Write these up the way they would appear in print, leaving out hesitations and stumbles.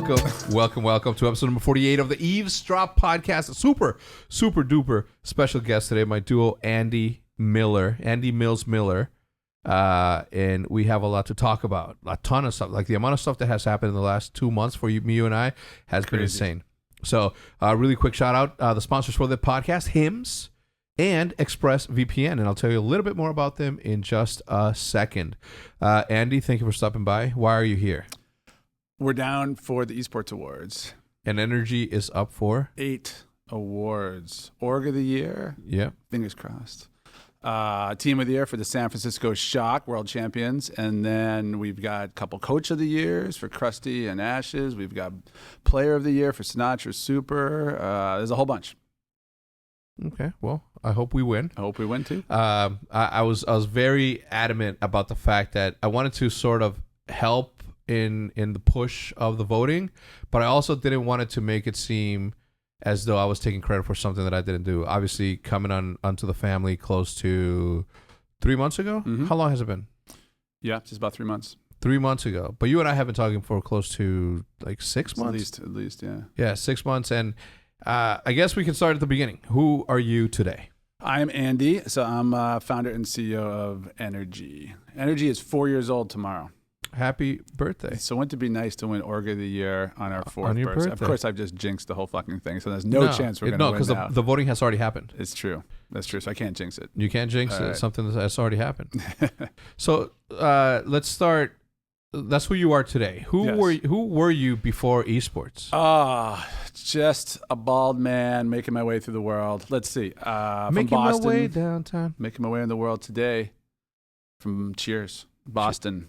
welcome to episode number 48 of the Eavesdrop podcast. Super duper special guest today, my duo Andy Mills Miller. And we have a lot to talk about, a ton of stuff. Like the amount of stuff that has happened in the last 2 months for you and I has been insane. So really quick shout out, the sponsors for the podcast, HECZ and ExpressVPN, and I'll tell you a little bit more about them in just a second. Andy, thank you for stopping by. Why are you here? We're down for the Esports Awards. And Energy is up for 8 awards. Org of the Year. Yeah. Fingers crossed. Team of the Year for the San Francisco Shock, World Champions. And then we've got a couple Coach of the Years for Krusty and Ashes. We've got Player of the Year for Sinatra Super. There's a whole bunch. Okay, well, I hope we win. I hope we win too. I was very adamant about the fact that I wanted to sort of help in the push of the voting, but I also didn't want it to make it seem as though I was taking credit for something that I didn't do. Obviously, coming onto the family close to 3 months ago. Mm-hmm. How long has it been? Yeah, just about 3 months. 3 months ago. But you and I have been talking for close to like 6 months. At least, yeah. Yeah, 6 months. And I guess we can start at the beginning. Who are you today? I'm Andy. So I'm founder and CEO of Energy. Energy is 4 years old tomorrow. Happy birthday. So wouldn't it be nice to win Org of the Year on our 4th birthday? Of course, I've just jinxed the whole fucking thing. So there's no chance we're going to win because the voting has already happened. It's true. That's true. So I can't jinx it. You can't jinx it. Right. Something that's already happened. So let's start. That's who you are today. Who were you before esports? Just a bald man making my way through the world. Let's see. Making from Boston, my way downtown. Making my way in the world today. From Cheers, Boston.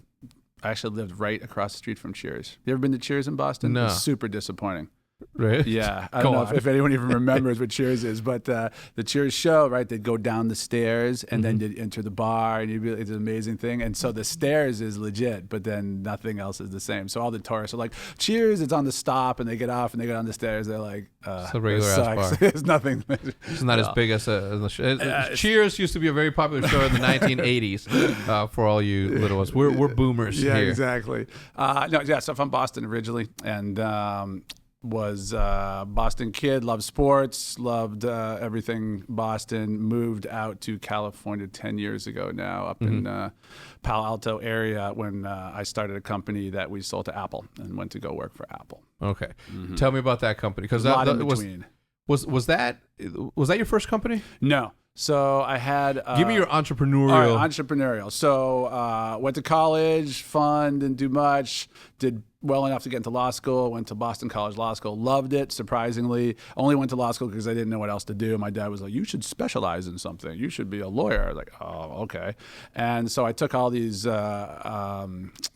I actually lived right across the street from Cheers. You ever been to Cheers in Boston? No. It's super disappointing. Right? Yeah. I don't know if anyone even remembers what Cheers is, but the Cheers show, right, they'd go down the stairs and then you'd enter the bar and it's an amazing thing. And so the stairs is legit, but then nothing else is the same. So all the tourists are like, Cheers, it's on the stop, and they get off and they go down the stairs. They're like, it's a regular ass bar. It's nothing. It's not as big as Cheers used to be a very popular show in the 1980s for all you little ones. We're boomers here. Yeah, exactly. So I'm from Boston originally, and was a Boston kid, loved sports, loved everything Boston, moved out to California 10 years ago now, up in Palo Alto area when I started a company that we sold to Apple and went to go work for Apple. Okay. Mm-hmm. Tell me about that company. Because was that your first company? No. So I had... Give me your entrepreneurial... entrepreneurial. So went to college, fun, didn't do much, did well enough to get into law school, went to Boston College Law School, loved it, surprisingly. Only went to law school because I didn't know what else to do. My dad was like, you should specialize in something. You should be a lawyer. I was like, oh, okay. And so I took all these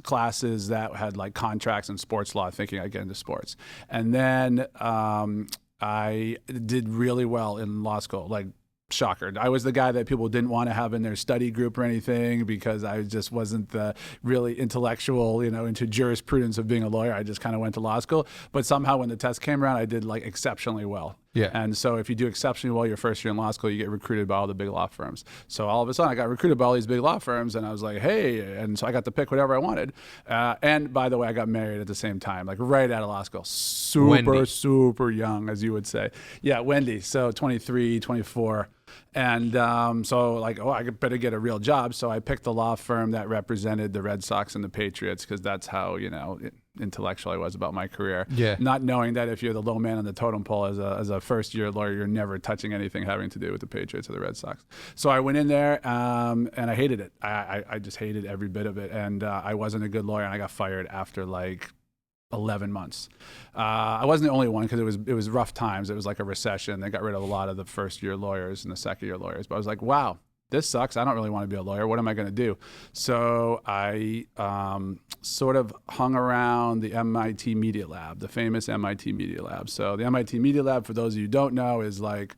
classes that had like contracts and sports law, thinking I'd get into sports. And then I did really well in law school, like, shocker. I was the guy that people didn't want to have in their study group or anything because I just wasn't the really intellectual, into jurisprudence of being a lawyer. I just kind of went to law school. But somehow when the test came around, I did like exceptionally well. Yeah. And so if you do exceptionally well your first year in law school, you get recruited by all the big law firms. So all of a sudden I got recruited by all these big law firms and I was like, hey, and so I got to pick whatever I wanted. And by the way, I got married at the same time, like right out of law school. Super young, as you would say. Yeah, Wendy. So 23, 24. And so like, I better get a real job. So I picked the law firm that represented the Red Sox and the Patriots because that's how, intellectual I was about my career. Yeah. Not knowing that if you're the low man on the totem pole as a first year lawyer, you're never touching anything having to do with the Patriots or the Red Sox. So I went in there and I hated it. I just hated every bit of it. And I wasn't a good lawyer and I got fired after like 11 months. I wasn't the only one because it was rough times. It was like a recession. They got rid of a lot of the first year lawyers and the second year lawyers. But I was like, wow, this sucks. I don't really want to be a lawyer. What am I going to do? So I sort of hung around the MIT Media Lab, the famous MIT Media Lab. So the MIT Media Lab, for those of you who don't know, is like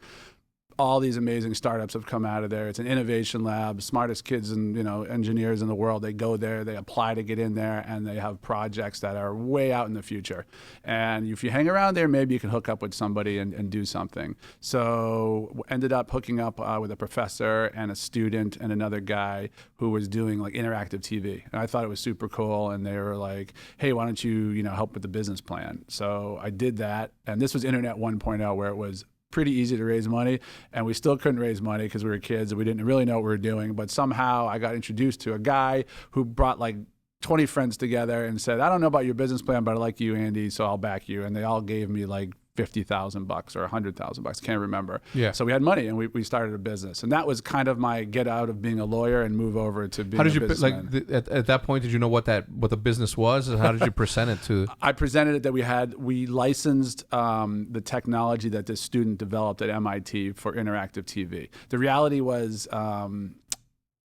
all these amazing startups have come out of there. It's an innovation lab, smartest kids and engineers in the world. They go there, they apply to get in there, and they have projects that are way out in the future. And if you hang around there, maybe you can hook up with somebody and do something. So ended up hooking up with a professor and a student and another guy who was doing like interactive TV. And I thought it was super cool. And they were like, hey, why don't you help with the business plan? So I did that. And this was Internet 1.0, where it was pretty easy to raise money, and we still couldn't raise money because we were kids and we didn't really know what we were doing. But somehow I got introduced to a guy who brought like 20 friends together and said, I don't know about your business plan, but I like you, Andy, so I'll back you. And they all gave me like $50,000 or $100,000, can't remember. Yeah. So we had money and we started a business, and that was kind of my get out of being a lawyer and move over to being. How did you at that point? Did you know what the business was, and how did you present it to? I presented it that we licensed the technology that this student developed at MIT for interactive TV. The reality was.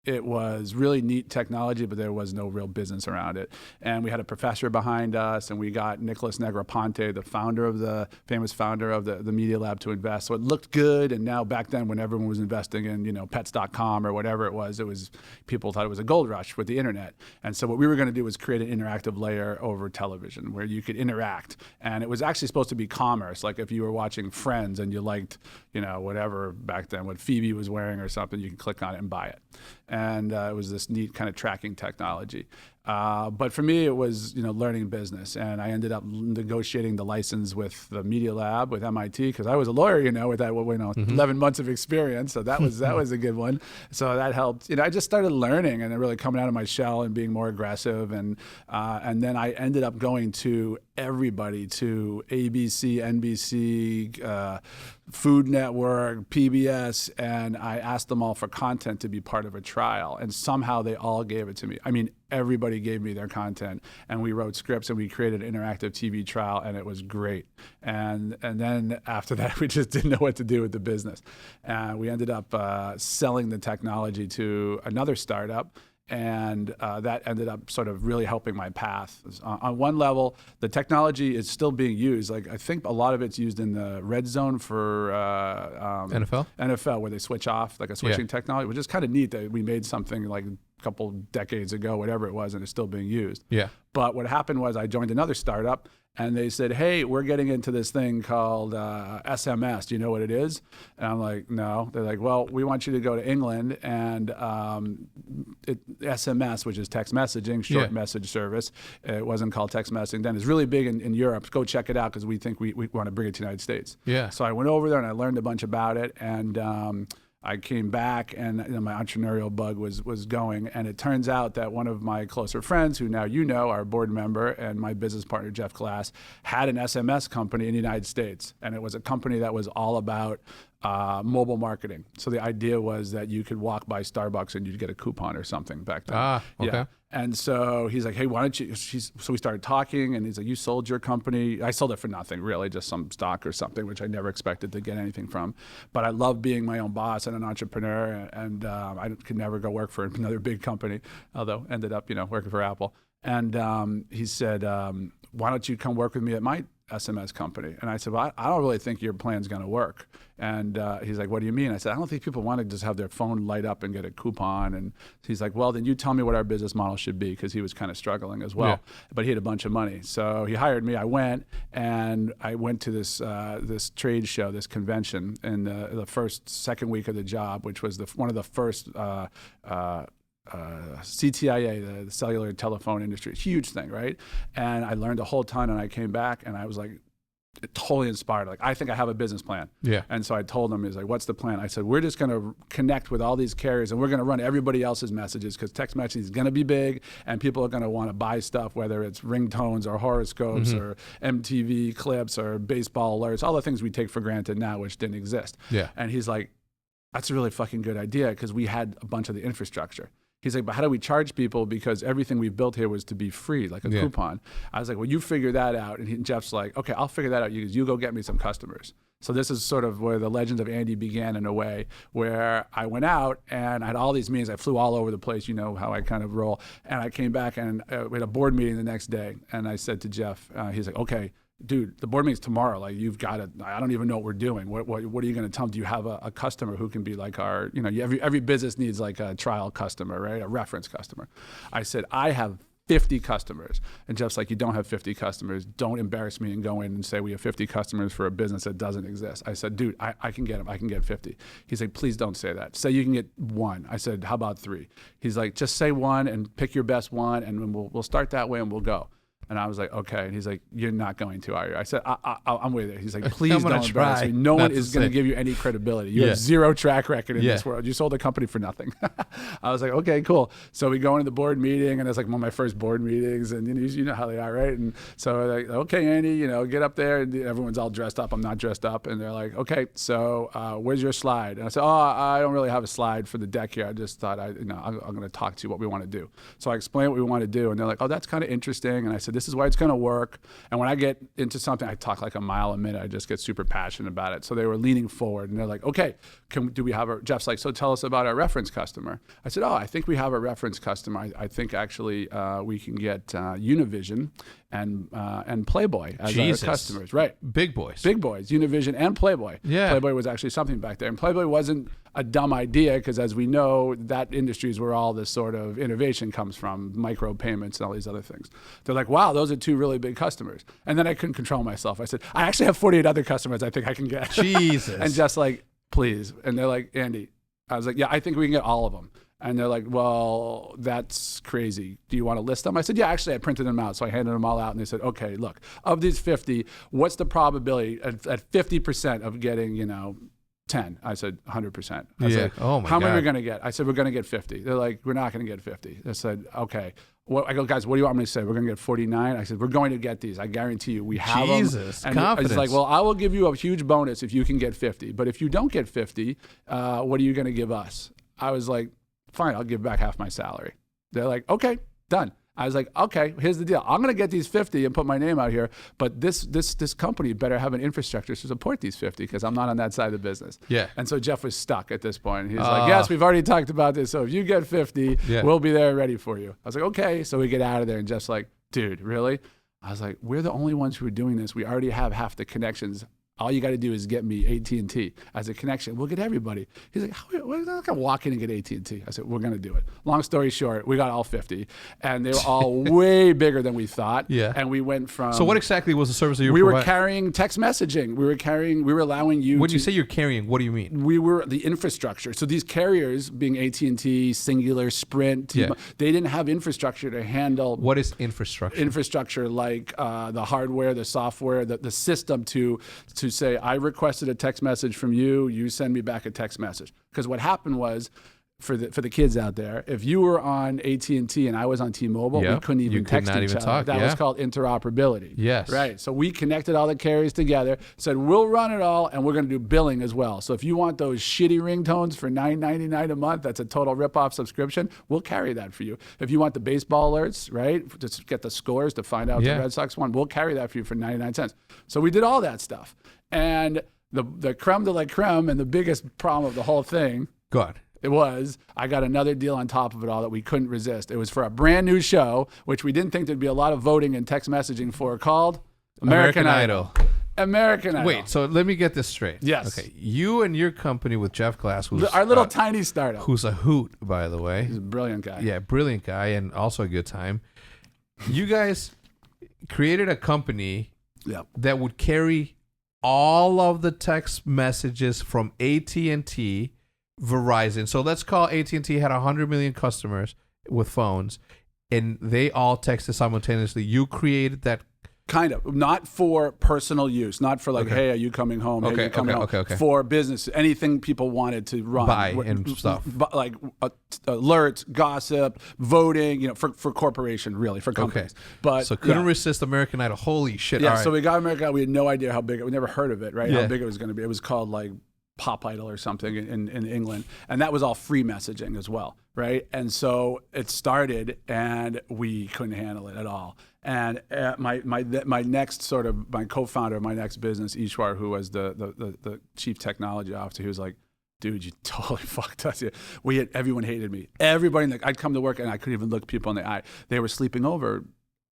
It was really neat technology, but there was no real business around it. And we had a professor behind us, and we got Nicholas Negroponte, the famous founder of the Media Lab, to invest. So it looked good. And now back then, when everyone was investing in pets.com or whatever it was people thought it was a gold rush with the internet. And so what we were going to do was create an interactive layer over television where you could interact. And it was actually supposed to be commerce. Like if you were watching Friends and you liked, whatever back then, what Phoebe was wearing or something, you can click on it and buy it. And it was this neat kind of tracking technology. But for me, it was learning business, and I ended up negotiating the license with the Media Lab with MIT because I was a lawyer, with that 11 months of experience. So that was a good one. So that helped. I just started learning and really coming out of my shell and being more aggressive, and then I ended up going to everybody, to ABC, NBC, Food Network, PBS, and I asked them all for content to be part of a trial, and somehow they all gave it to me. I mean, everybody gave me their content, and we wrote scripts and we created an interactive TV trial, and it was great. And then after that, we just didn't know what to do with the business. We ended up selling the technology to another startup. And that ended up sort of really helping my path. On one level, the technology is still being used. Like I think a lot of it's used in the red zone for NFL, where they switch off, like a switching technology, which is kind of neat that we made something like a couple decades ago, whatever it was, and it's still being used. Yeah. But what happened was I joined another startup, and they said, hey, we're getting into this thing called SMS. Do you know what it is? And I'm like, no. They're like, well, we want you to go to England, and SMS, which is text messaging, short message service. It wasn't called text messaging then. It's really big in Europe. Go check it out because we think we want to bring it to the United States. Yeah. So I went over there and I learned a bunch about it, and I came back, and my entrepreneurial bug was going. And it turns out that one of my closer friends, who now our board member and my business partner, Jeff Glass, had an SMS company in the United States. And it was a company that was all about mobile marketing. So the idea was that you could walk by Starbucks and you'd get a coupon or something back then. Okay. Yeah. And so he's like, hey, why don't you? So we started talking, and he's like, you sold your company. I sold it for nothing, really, just some stock or something, which I never expected to get anything from. But I love being my own boss and an entrepreneur, and I could never go work for another big company, although ended up, working for Apple. And he said, why don't you come work with me at my SMS company? And I said, well, I don't really think your plan's going to work. And he's like, what do you mean? I said, I don't think people want to just have their phone light up and get a coupon. And he's like, well, then you tell me what our business model should be, because he was kind of struggling as well. Yeah. But he had a bunch of money. So he hired me. I went to this trade show, this convention, in the second week of the job, which was one of the first CTIA, the cellular telephone industry, huge thing, right? And I learned a whole ton, and I came back and I was like totally inspired. Like, I think I have a business plan. Yeah. And so I told him, he's like, what's the plan? I said, we're just going to connect with all these carriers, and we're going to run everybody else's messages, because text messaging is going to be big, and people are going to want to buy stuff, whether it's ringtones or horoscopes or MTV clips or baseball alerts, all the things we take for granted now, which didn't exist. Yeah. And he's like, that's a really fucking good idea, because we had a bunch of the infrastructure. He's like, but how do we charge people? Because everything we've built here was to be free, like a coupon. I was like, well, you figure that out. And Jeff's like, okay, I'll figure that out. You go get me some customers. So this is sort of where the legend of Andy began, in a way, where I went out and I had all these meetings. I flew all over the place, how I kind of roll. And I came back, and we had a board meeting the next day. And I said to Jeff, he's like, okay, dude, the board meeting's tomorrow. Like, you've got to, I don't even know what we're doing. What are you going to tell them? Do you have a customer who can be like our, every business needs like a trial customer, right? A reference customer. I said, I have 50 customers. And Jeff's like, you don't have 50 customers. Don't embarrass me and go in and say we have 50 customers for a business that doesn't exist. I said, dude, I can get them. I can get 50. He's like, please don't say that. Say you can get 1. I said, how about 3? He's like, just say 1 and pick your best one, and we'll start that way and we'll go. And I was like, okay. And he's like, you're not going to, are you? I said, I'm with it. He's like, please don't embarrass me. No one is going to give you any credibility. You have 0 track record in this world. You sold a company for nothing. I was like, okay, cool. So we go into the board meeting, and it's like one of my first board meetings, and you know how they are, right? And so like, okay, Andy, get up there. And everyone's all dressed up. I'm not dressed up. And they're like, okay, so where's your slide? And I said, I don't really have a slide for the deck here. I just thought I'm going to talk to you what we want to do. So I explained what we want to do, and they're like, oh, that's kind of interesting. And I said, this is why it's going to work. And when I get into something, I talk like a mile a minute. I just get super passionate about it. So they were leaning forward, and they're like, okay, do we have Jeff's like, so tell us about our reference customer. I said, I think we have a reference customer. I think actually we can get Univision and Playboy as our customers. Right. Big boys. Big boys, Univision and Playboy. Yeah. Playboy was actually something back there. And Playboy wasn't a dumb idea, because as we know, that industry is where all this sort of innovation comes from, micro payments and all these other things. They're like, wow, those are 2 really big customers. And then I couldn't control myself. I said, I actually have 48 other customers I think I can get. Jesus. And just like, please. And they're like, Andy. I was like, yeah, I think we can get all of them. And they're like, well, that's crazy. Do you want to list them? I said, yeah, actually, I printed them out. So I handed them all out, and they said, okay, look, of these 50, what's the probability at 50% of getting, 10? I said, 100%. I said, oh my how God. many are we going to get? I said, we're going to get 50. They're like, we're not going to get 50. They said, okay. I go, guys, what do you want me to say? We're going to get 49? I said, we're going to get these. I guarantee you. We have them. Jesus, and confidence. He's like, well, I will give you a huge bonus if you can get 50. But if you don't get 50, what are you going to give us? I was like, fine, I'll give back half my salary. They're like, okay, done. I was like, okay, here's the deal. I'm going to get these 50 and put my name out here, but this company better have an infrastructure to support these 50, because I'm not on that side of the business. Yeah. And so Jeff was stuck at this point. He's like, yes, we've already talked about this. So if you get 50, we'll be there ready for you. I was like, okay. So we get out of there, and Jeff's like, dude, really? I was like, we're the only ones who are doing this. We already have half the connections. All you got to do is get me AT&T as a connection. We'll get everybody. He's like, we're not going to walk in and get AT&T. I said, we're going to do it. Long story short, we got all 50, and they were all way bigger than we thought. Yeah. And we went from. So what exactly was the service that you were providing? We were carrying text messaging. We were allowing you. When you say you're carrying, what do you mean? We were the infrastructure. So these carriers, being AT&T, Singular, Sprint, they didn't have infrastructure to handle. What is infrastructure? Infrastructure like the hardware, the software, the system to say, I requested a text message from you, you send me back a text message. Because what happened was, for the kids out there, if you were on AT&T and I was on T-Mobile, we couldn't even text each other. That was called interoperability. Yes. Right. So we connected all the carriers together, said we'll run it all, and we're going to do billing as well. So if you want those shitty ringtones for $9.99 a month, that's a total rip-off subscription, we'll carry that for you. If you want the baseball alerts, right, to get the scores to find out the Red Sox won, we'll carry that for you for 99 cents. So we did all that stuff. And the creme de la creme, and the biggest problem of the whole thing, I got another deal on top of it all that we couldn't resist. It was for a brand new show, which we didn't think there'd be a lot of voting and text messaging for, called American Idol. American Idol. Wait, so let me get this straight. Yes. Okay, you and your company with Jeff Glass, who's our little tiny startup, who's a hoot, by the way. He's a brilliant guy. Yeah, brilliant guy, and also a good time. You guys created a company that would carry all of the text messages from AT&T, Verizon. So let's call AT&T had 100 million customers with phones, and they all texted simultaneously. You created that. Kind of. Not for personal use. Not for like, hey, are you coming home? Hey, you coming home? For business. Anything people wanted to run. Buy and stuff. Like alerts, gossip, voting, for corporation, really, for companies. But so couldn't resist American Idol. Holy shit. Yeah, all right. So we got American Idol. We had no idea how big we never heard of it, right? How big it was going to be. It was called like Pop Idol or something in England. And that was all free messaging as well, right? And so it started, and we couldn't handle it at all. And my co-founder of my next business, Ishwar, who was the chief technology officer, he was like, dude, you totally fucked us. Everyone hated me. Everybody, I'd come to work and I couldn't even look people in the eye. They were sleeping over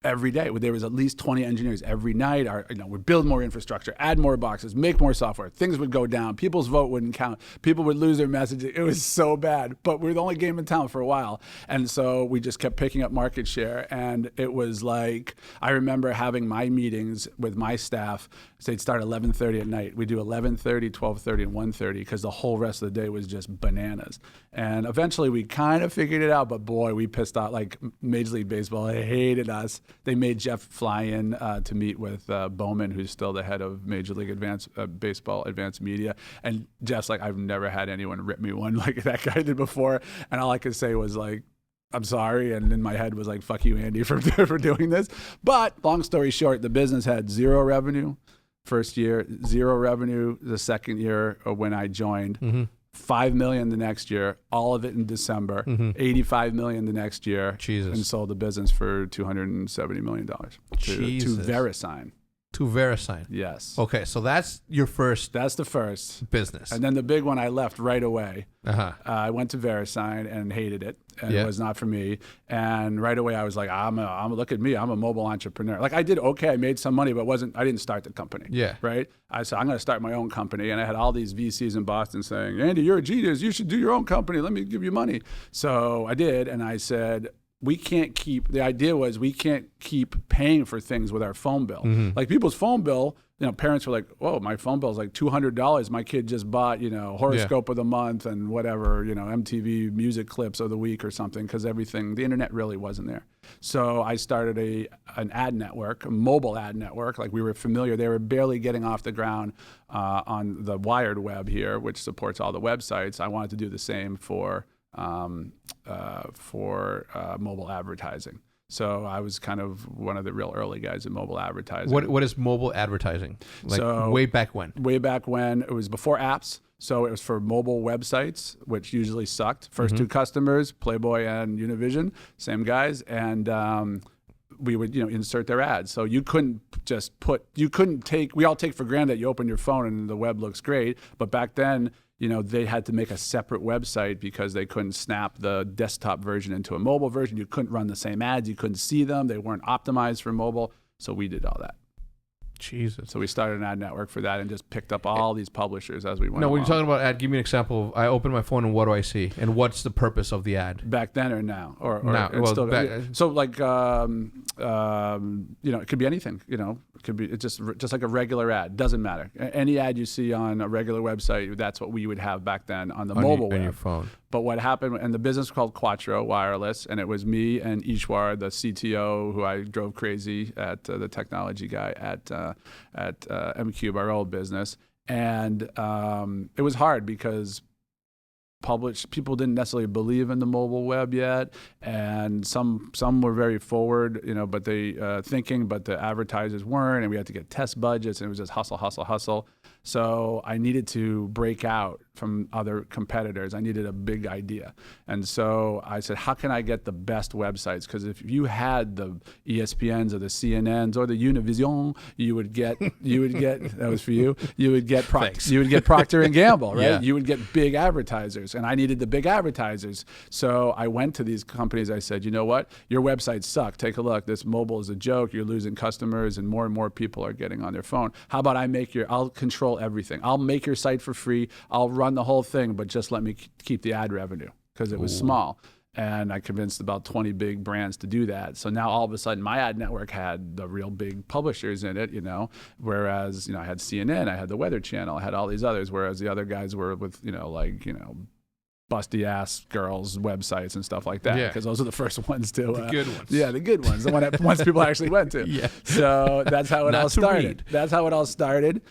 every day. There was at least 20 engineers every night. We'd build more infrastructure, add more boxes, make more software. Things would go down. People's vote wouldn't count. People would lose their messages. It was so bad. But we were the only game in town for a while. And so we just kept picking up market share. And it was like, I remember having my meetings with my staff. So they'd start at 11:30 at night. We'd do 11:30, 12:30, and 1:30 because the whole rest of the day was just bananas. And eventually we kind of figured it out. But boy, we pissed off. Like Major League Baseball, they hated us. They made Jeff fly in to meet with Bowman, who's still the head of Major League Baseball Advanced Media. And Jeff's like, I've never had anyone rip me one like that guy did before. And all I could say was like, I'm sorry. And in my head was like, fuck you, Andy, for doing this. But long story short, the business had zero revenue first year, zero revenue the second year when I joined. Mm-hmm. $5 million the next year, all of it in December, $85 million the next year, and sold the business for $270 million to VeriSign. To VeriSign. Yes. Okay, so that's your first. That's the first business. And then the big one I left right away. I went to VeriSign and hated it, and it was not for me. And right away I was like, look at me, I'm a mobile entrepreneur. Like I did okay, I made some money, but I didn't start the company. Yeah. Right. I said I'm going to start my own company, and I had all these VCs in Boston saying, Andy, you're a genius, you should do your own company. Let me give you money. So I did, and I said, the idea was we can't keep paying for things with our phone bill. Mm-hmm. Like people's phone bill, parents were like, whoa, my phone bill is like $200. My kid just bought, horoscope of the month and whatever, MTV music clips of the week or something, because the internet really wasn't there. So I started an ad network, a mobile ad network. Like we were familiar. They were barely getting off the ground on the wired web here, which supports all the websites. I wanted to do the same for mobile advertising. So I was kind of one of the real early guys in mobile advertising. What is mobile advertising? Like way back when? Way back when. It was before apps. So it was for mobile websites, which usually sucked. First two customers, Playboy and Univision, same guys. And we would insert their ads. So you couldn't we all take for granted that you open your phone and the web looks great. But back then, they had to make a separate website because they couldn't snap the desktop version into a mobile version. You couldn't run the same ads. You couldn't see them. They weren't optimized for mobile. So we did all that. Jesus. So we started an ad network for that and just picked up all these publishers as we went along. When you're talking about ad, give me an example. I open my phone and what do I see? And what's the purpose of the ad? Back then or now? Or now. So like, it could be anything. It could be just like a regular ad. Doesn't matter. Any ad you see on a regular website, that's what we would have back then on the mobile web. On your phone. But what happened, and the business was called Quattro Wireless, and it was me and Ishwar, the CTO, who I drove crazy at the technology guy at MCube, our old business. And it was hard because people didn't necessarily believe in the mobile web yet, and some were very forward, but they thinking, but the advertisers weren't, and we had to get test budgets, and it was just hustle. So I needed to break out from other competitors. I needed a big idea. And so I said, how can I get the best websites? Because if you had the ESPNs or the CNNs or the Univision, you would get that was for you. You would get Procter and Gamble, right? Yeah. You would get big advertisers, and I needed the big advertisers. So I went to these companies. I said, you know what? Your websites suck. Take a look. This mobile is a joke. You're losing customers, and more people are getting on their phone. How about I'll control everything. I'll make your site for free. I'll run the whole thing, but just let me keep the ad revenue, because it was small. And I convinced about 20 big brands to do that. So now all of a sudden my ad network had the real big publishers in it, whereas, I had CNN, I had the Weather Channel, I had all these others, whereas the other guys were with, busty ass girls websites and stuff like that, because those are the first ones to the good ones. Yeah, the good ones, the ones people actually went to. Yeah. So that's how it all started. That's how it all started.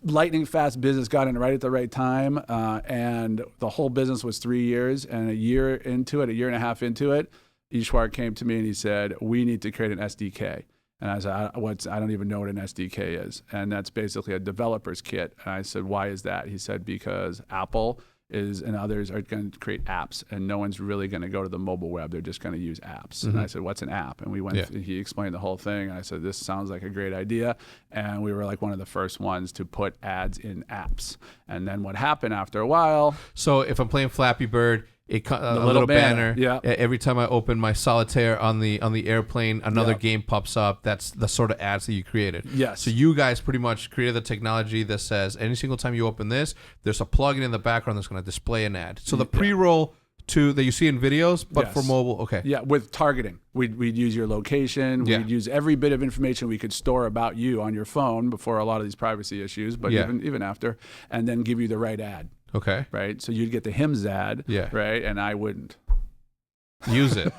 Lightning fast business, got in right at the right time, and the whole business was 3 years. And a year and a half into it, Ishwar came to me and he said, "We need to create an SDK." And I said, I don't even know what an SDK is. And that's basically a developer's kit. And I said, why is that? He said, because Apple and others are going to create apps, and no one's really going to go to the mobile web. They're just going to use apps. Mm-hmm. And I said, what's an app? And we went, he explained the whole thing. And I said, this sounds like a great idea. And we were like one of the first ones to put ads in apps. And then what happened after a while? So if I'm playing Flappy Bird a little little banner. banner. Yeah. Every time I open my solitaire on the airplane, another Yeah. game pops up. That's the sort of ads that you created. Yes. So you guys pretty much created the technology that says any single time you open this, there's a plugin in the background that's going to display an ad. So the pre-roll that you see in videos, but for mobile, okay. Yeah, with targeting. We'd use your location. We'd use every bit of information we could store about you on your phone before a lot of these privacy issues, but even after, and then give you the right ad. Okay. Right? So you'd get the HECZ ad, right? And I wouldn't. Use it.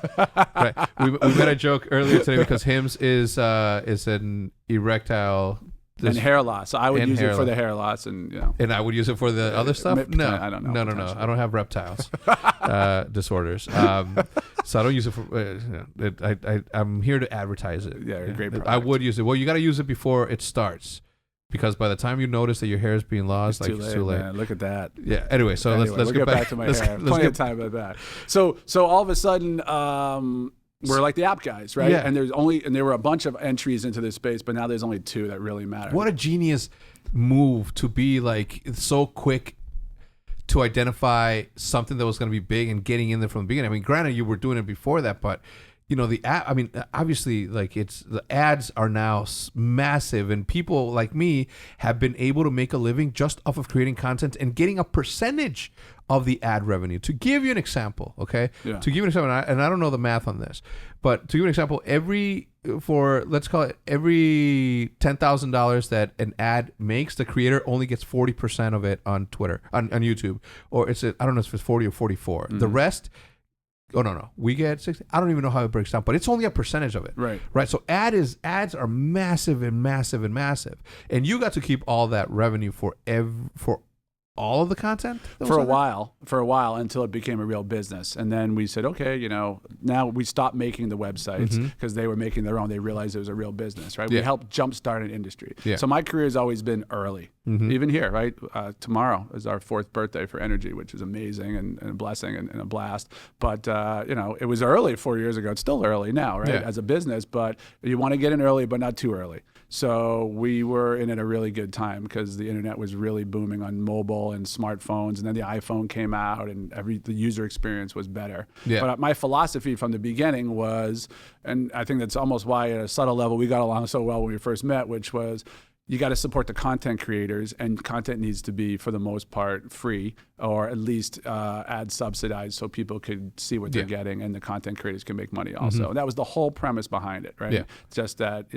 Right. We made a joke earlier today because HIMS is an erectile and hair loss. So I would use it for the hair loss, and And I would use it for the other stuff. No, I don't know. No. I don't have reptiles disorders. So I don't use it for. I'm here to advertise it. Yeah, great product. I would use it. Well, you got to use it before it starts, because by the time you notice that your hair is being lost, it's too late. Man. Look at that. Yeah. Anyway, so let's get back to my hair. Plenty of time about that. So all of a sudden. We're like the app guys, right? Yeah. And there were a bunch of entries into this space, but now there's only 2 that really matter. What a genius move to be like so quick to identify something that was going to be big and getting in there from the beginning. I mean, granted, you were doing it before that, but the app, I mean, obviously, like the ads are now massive, and people like me have been able to make a living just off of creating content and getting a percentage of the ad revenue. To give you an example, okay? Yeah. To give you an example, and I don't know the math on this, but to give you an example, let's call it every $10,000 that an ad makes, the creator only gets 40% of it on Twitter, on YouTube, or I don't know if it's 40 or 44. Mm-hmm. The rest. Oh no, we get 60. I don't even know how it breaks down, but it's only a percentage of it. Right. So ads are massive and massive and massive, and you got to keep all that revenue for all of the content for a while until it became a real business. And then we said, okay, now we stopped making the websites because they were making their own. They realized it was a real business, right? We helped jumpstart an industry. Yeah. So my career has always been early, even here, right? Tomorrow is our 4th birthday for Energy, which is amazing and a blessing and a blast. But, it was early 4 years ago. It's still early now, right? As a business, but you want to get in early, but not too early. So we were in at a really good time because the internet was really booming on mobile and smartphones, and then the iPhone came out, and the user experience was better. Yeah. But my philosophy from the beginning was, and I think that's almost why at a subtle level we got along so well when we first met, which was, you got to support the content creators, and content needs to be, for the most part, free, or at least ad subsidized, so people could see what they're getting, and the content creators can make money also. And that was the whole premise behind it, right? Yeah. Just that,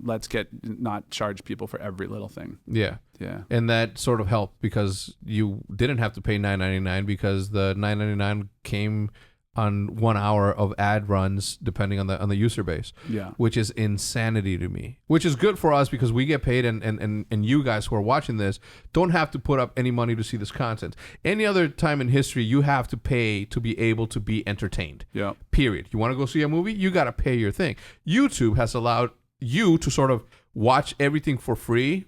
let's not charge people for every little thing. Yeah. Yeah. And that sort of helped because you didn't have to pay $9.99 because the $9.99 came on 1 hour of ad runs depending on the user base, which is insanity to me, which is good for us because we get paid, and you guys who are watching this don't have to put up any money to see this content. Any other time in history, you have to pay to be able to be entertained. Yeah. Period. You want to go see a movie, you got to pay your thing. YouTube has allowed you to sort of watch everything for free,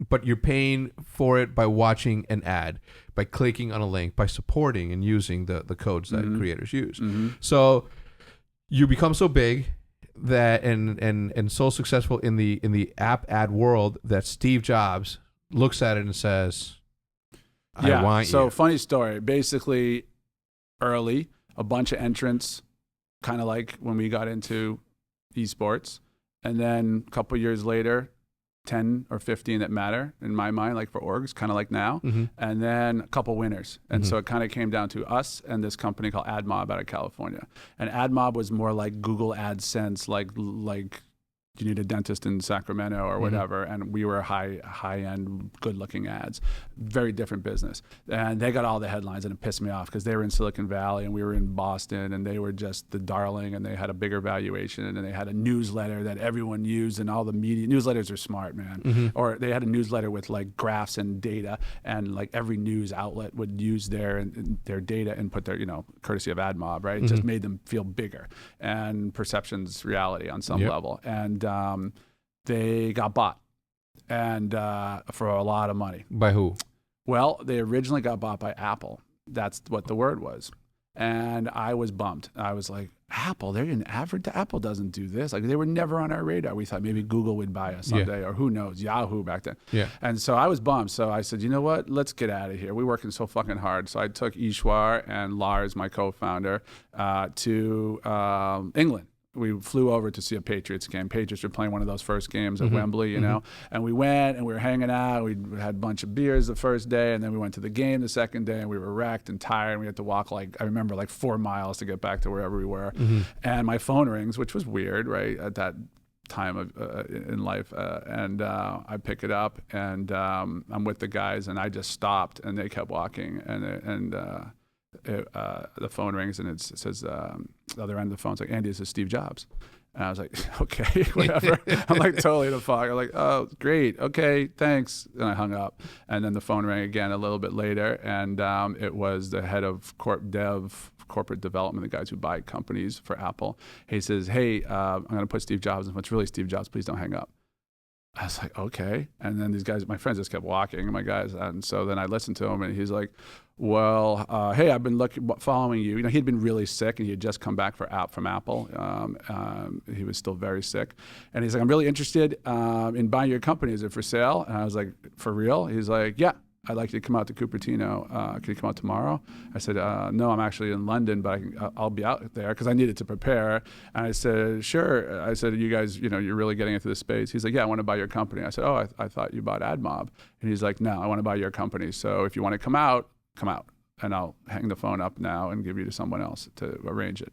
but you're paying for it by watching an ad, by clicking on a link, by supporting and using the codes that creators use. So you become so big that and so successful in the app ad world that Steve Jobs looks at it and says, I want you. So funny story. Basically, early, a bunch of entrants, kind of like when we got into esports. And then a couple years later, 10 or 15 that matter in my mind, like for orgs, kind of like now, and then a couple winners. And so it kind of came down to us and this company called AdMob out of California. And AdMob was more like Google AdSense, like you need a dentist in Sacramento or whatever, and we were high-end, good-looking ads. Very different business. And they got all the headlines, and it pissed me off because they were in Silicon Valley, and we were in Boston, and they were just the darling, and they had a bigger valuation, and they had a newsletter that everyone used, and all the media. Newsletters are smart, man. Or they had a newsletter with, like, graphs and data, and, like, every news outlet would use their data and put their, courtesy of AdMob, right? It just made them feel bigger. And perception's reality on some level. And they got bought, and for a lot of money. By who? Well, they originally got bought by Apple. That's what the word was. And I was bummed. I was like, Apple, they're in Apple doesn't do this. Like, they were never on our radar. We thought maybe Google would buy us someday, or who knows, Yahoo back then. Yeah. And so I was bummed. So I said, you know what? Let's get out of here. We're working so fucking hard. So I took Ishwar and Lars, my co-founder, to England. We flew over to see a Patriots game. Patriots were playing one of those first games at Wembley, you know. And we went and we were hanging out. We had a bunch of beers the first day, and then we went to the game the second day, and we were wrecked and tired. And we had to walk I remember 4 miles to get back to wherever we were. And my phone rings, which was weird, right, at that time of in life. And I pick it up, and I'm with the guys, and I just stopped, and they kept walking, and the phone rings, and it says, the other end of the phone, it's like, Andy, this is Steve Jobs. And I was like, okay, whatever. I'm like totally in a fog. I'm like, oh, great. Okay, thanks. And I hung up. And then the phone rang again a little bit later, and it was the head of corporate development, the guys who buy companies for Apple. He says, hey, I'm going to put Steve Jobs in. It's really Steve Jobs. Please don't hang up. I was like, okay. And then these guys, my friends, just kept walking, my guys. And so then I listened to him, and he's like, well, hey, I've been following you. You know, he'd been really sick, and he had just come back from Apple. He was still very sick. And he's like, I'm really interested in buying your company. Is it for sale? And I was like, for real? He's like, yeah. I'd like you to come out to Cupertino. Can you come out tomorrow? I said, no, I'm actually in London, but I'll be out there because I needed to prepare. And I said, sure. I said, you guys, you know, you're really getting into this space. He's like, yeah, I want to buy your company. I said, oh, I thought you bought AdMob. And he's like, no, I want to buy your company. So if you want to come out, and I'll hang the phone up now and give you to someone else to arrange it.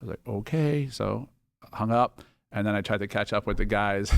I was like, okay. So I hung up. And then I tried to catch up with the guys.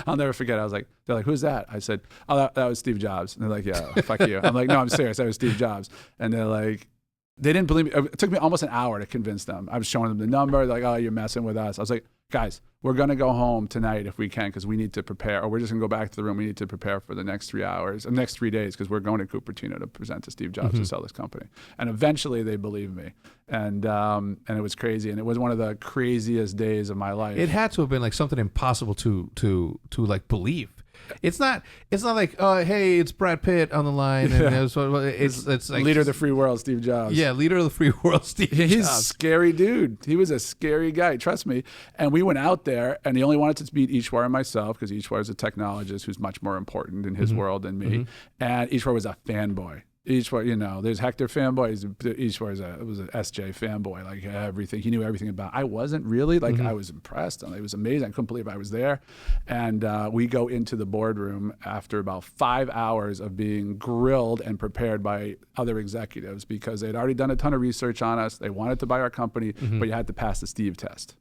I'll never forget. They're like, who's that? I said, oh, that was Steve Jobs. And they're like, yeah, fuck you. I'm like, no, I'm serious. That was Steve Jobs. And they're like, they didn't believe me. It took me almost an hour to convince them. I was showing them the number. They're like, oh, you're messing with us. I was like, guys, we're going to go home tonight if we can, because we need to prepare, or we're just going to go back to the room. We need to prepare for the next 3 hours, the next 3 days, because we're going to Cupertino to present to Steve Jobs to sell this company. And eventually they believed me. And it was crazy. And it was one of the craziest days of my life. It had to have been like something impossible to like believe. It's not like, oh, hey, it's Brad Pitt on the line, and it's like leader of the free world, Steve Jobs. Yeah, leader of the free world, Steve Jobs. He's a scary dude. He was a scary guy, trust me. And we went out there, and he only wanted to meet Ishwar and myself, because Ishwar is a technologist who's much more important in his world than me. And Ishwar was a fanboy. Ishwar, you know, there's Hector fanboy. Ishwar was an SJ fanboy, like everything. He knew everything about. I wasn't really, like, I was impressed. It was amazing. I couldn't believe I was there. And we go into the boardroom after about 5 hours of being grilled and prepared by other executives, because they'd already done a ton of research on us. They wanted to buy our company, but you had to pass the Steve test.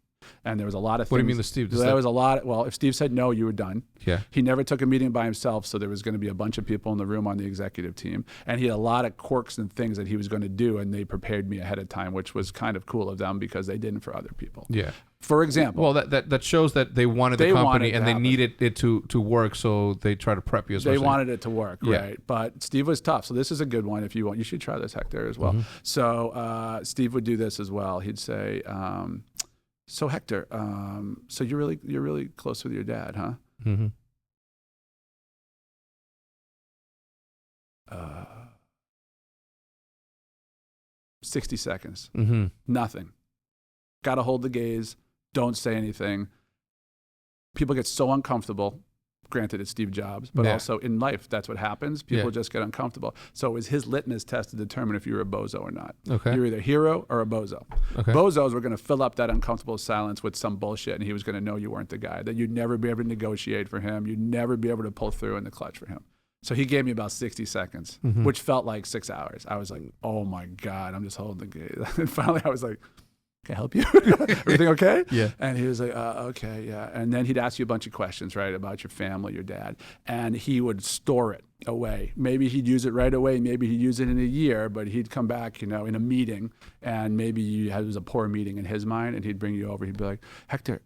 And there was a lot of things. What do you mean the Steve? There was a lot. Well, if Steve said no, you were done. Yeah. He never took a meeting by himself, so there was going to be a bunch of people in the room on the executive team. And he had a lot of quirks and things that he was going to do, and they prepared me ahead of time, which was kind of cool of them, because they didn't for other people. Yeah. For example. Well, that shows that they wanted the company and they needed it to work, so they try to prep you as well. They wanted it to work, right? But Steve was tough. So this is a good one if you want. You should try this, Hector, as well. So Steve would do this as well. He'd say, so Hector, so you're really close with your dad, huh? 60 seconds. Nothing. Got to hold the gaze. Don't say anything. People get so uncomfortable. Granted, it's Steve Jobs, but also in life, that's what happens. People just get uncomfortable. So it was his litmus test to determine if you were a bozo or not. Okay. You're either a hero or a bozo. Okay. Bozos were going to fill up that uncomfortable silence with some bullshit, and he was going to know you weren't the guy, that you'd never be able to negotiate for him. You'd never be able to pull through in the clutch for him. So he gave me about 60 seconds, which felt like 6 hours. I was like, oh my God, I'm just holding the gaze. And finally I was like, can I help you? Everything okay? Yeah. And he was like, okay, yeah. And then he'd ask you a bunch of questions, right, about your family, your dad. And he would store it away. Maybe he'd use it right away. Maybe he'd use it in a year, but he'd come back, you know, in a meeting, and maybe it was a poor meeting in his mind, and he'd bring you over. He'd be like, Hector,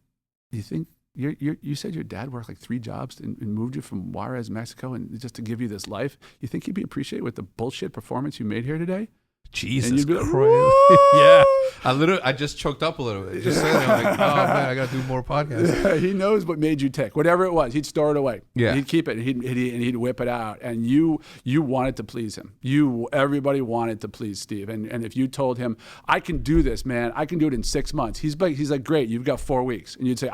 you think you said your dad worked like 3 jobs and moved you from Juarez, Mexico, and just to give you this life? You think he'd be appreciated with the bullshit performance you made here today? Jesus And you'd be like, Christ. Yeah. I just choked up a little bit. Just saying that. I'm like, oh man, I got to do more podcasts. Yeah, he knows what made you tick. Whatever it was, he'd store it away. Yeah. He'd keep it, and he'd whip it out. And you wanted to please him. Everybody wanted to please Steve. And if you told him, I can do this, man, I can do it in 6 months. He's like, great, you've got 4 weeks. And you'd say,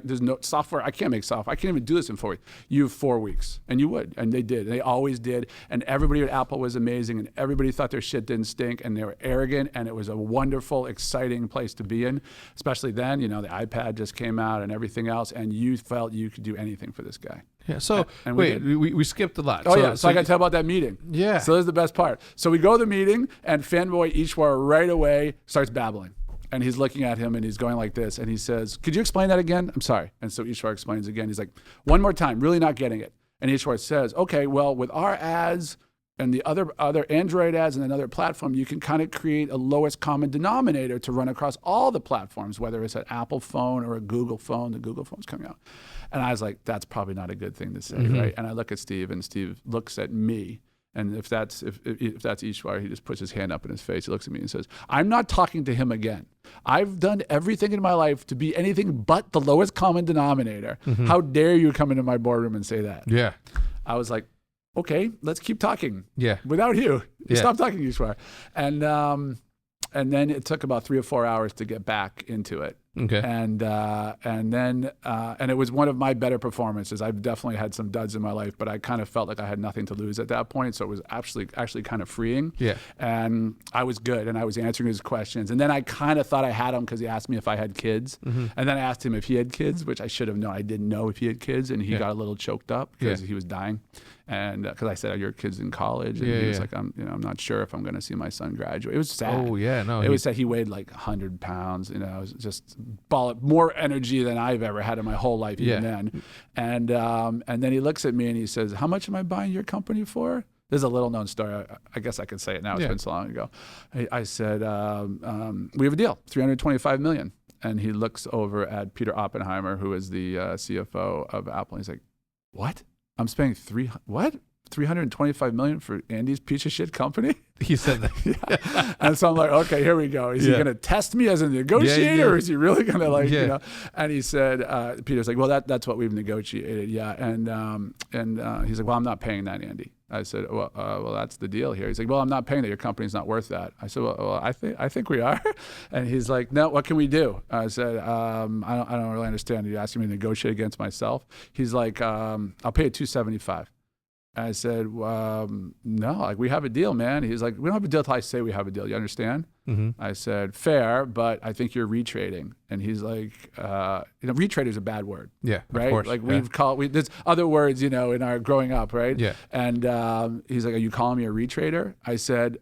there's no software, I can't make software. I can't even do this in 4 weeks. You have 4 weeks. And you would. And they did. And they always did. And everybody at Apple was amazing. And everybody thought their shit didn't stink. And they were arrogant. And it was a wonderful, exciting place to be in. Especially then, the iPad just came out and everything else. And you felt you could do anything for this guy. Yeah. So and we skipped a lot. Oh, yeah. So I got to tell about that meeting. Yeah. So this is the best part. So we go to the meeting, and fanboy Ishwar right away starts babbling. And he's looking at him, and he's going like this. And he says, could you explain that again? I'm sorry. And so Ishwar explains again. He's like, one more time, really not getting it. And Ishwar says, okay, well, with our ads and the other Android ads and another platform, you can kind of create a lowest common denominator to run across all the platforms, whether it's an Apple phone or a Google phone. The Google phone's coming out. And I was like, that's probably not a good thing to say, right? And I look at Steve, and Steve looks at me. And if that's Ishwar, he just puts his hand up in his face. He looks at me and says, I'm not talking to him again. I've done everything in my life to be anything but the lowest common denominator. How dare you come into my boardroom and say that? Yeah. I was like, okay, let's keep talking. Yeah. Without you. Yeah. Stop talking, Ishwar. And then it took about 3 or 4 hours to get back into it. Okay. And then it was one of my better performances. I've definitely had some duds in my life, but I kind of felt like I had nothing to lose at that point. So it was actually kind of freeing. Yeah. And I was good, and I was answering his questions. And then I kind of thought I had him because he asked me if I had kids. And then I asked him if he had kids, which I should have known. I didn't know if he had kids, and he got a little choked up because he was dying. And because I said, "Are your kids in college?" And he was like, "I'm not sure if I'm going to see my son graduate." It was sad. Oh yeah, no. It was sad. He weighed like 100 pounds. It was just more energy than I've ever had in my whole life. Even then, and then he looks at me and he says, "How much am I buying your company for?" This is a little known story. I guess I could say it now. It's been so long ago. I said, "We have a deal, $325 million." And he looks over at Peter Oppenheimer, who is the CFO of Apple. And he's like, "What? I'm spending $325 million for Andy's piece of shit company?" He said that. Yeah. And so I'm like, okay, here we go. Is he going to test me as a negotiator, or is he really going to And he said, Peter's like, well, that's what we've negotiated. Yeah. And he's like, well, I'm not paying that, Andy. I said, well, that's the deal here. He's like, well, I'm not paying that. Your company's not worth that. I said, well, I think we are. And he's like, no, what can we do? I said, I don't really understand. You're asking me to negotiate against myself. He's like, I'll pay you $275. I said, no, like we have a deal, man. He's like, we don't have a deal till I say we have a deal. You understand? I said, fair, but I think you're retrading. And he's like, retrade is a bad word. Yeah, right. Of course. Like there's other words, in our growing up, right? Yeah. And he's like, are you calling me a retrader? I said,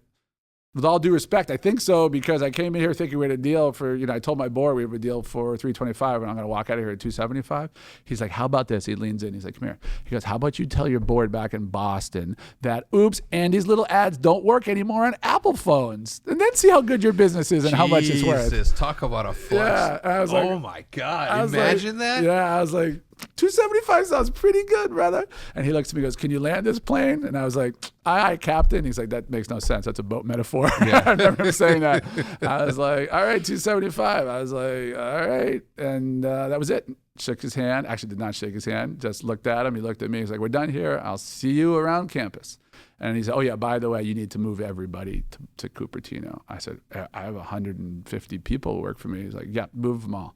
with all due respect, I think so, because I came in here thinking we had a deal for, I told my board we have a deal for $325 and I'm going to walk out of here at $275. He's like, how about this? He leans in. He's like, come here. He goes, how about you tell your board back in Boston that, oops, Andy's little ads don't work anymore on Apple phones, and then see how good your business is and how much it's worth. Jesus, talk about a flex. Yeah, I was like, oh my God, imagine that. Yeah, I was like, $275 sounds pretty good, brother. And he looks at me and goes, can you land this plane? And I was like, aye, Captain. He's like, that makes no sense. That's a boat metaphor. Yeah. I remember him saying that. I was like, all right, $275. I was like, all right. And that was it. Shook his hand. Actually did not shake his hand. Just looked at him. He looked at me. He's like, we're done here. I'll see you around campus. And he said, oh, yeah, by the way, you need to move everybody to Cupertino. I said, I have 150 people who work for me. He's like, yeah, move them all.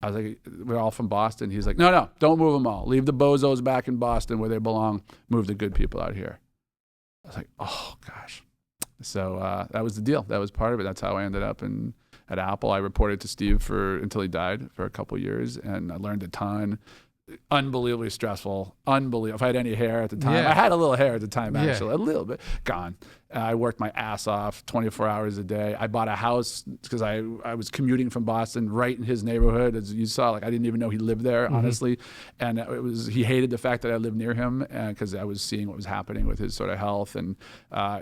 I was like, we're all from Boston. He's like, no, don't move them all. Leave the bozos back in Boston where they belong. Move the good people out here. I was like, oh, gosh. So that was the deal. That was part of it. That's how I ended up at Apple. I reported to Steve until he died for a couple of years, and I learned a ton. Unbelievably stressful. Unbelievable. If I had any hair at the time, I had a little hair at the time, actually, a little bit gone. I worked my ass off 24 hours a day. I bought a house because I was commuting from Boston right in his neighborhood. As you saw, like I didn't even know he lived there, honestly. And he hated the fact that I lived near him because I was seeing what was happening with his sort of health. And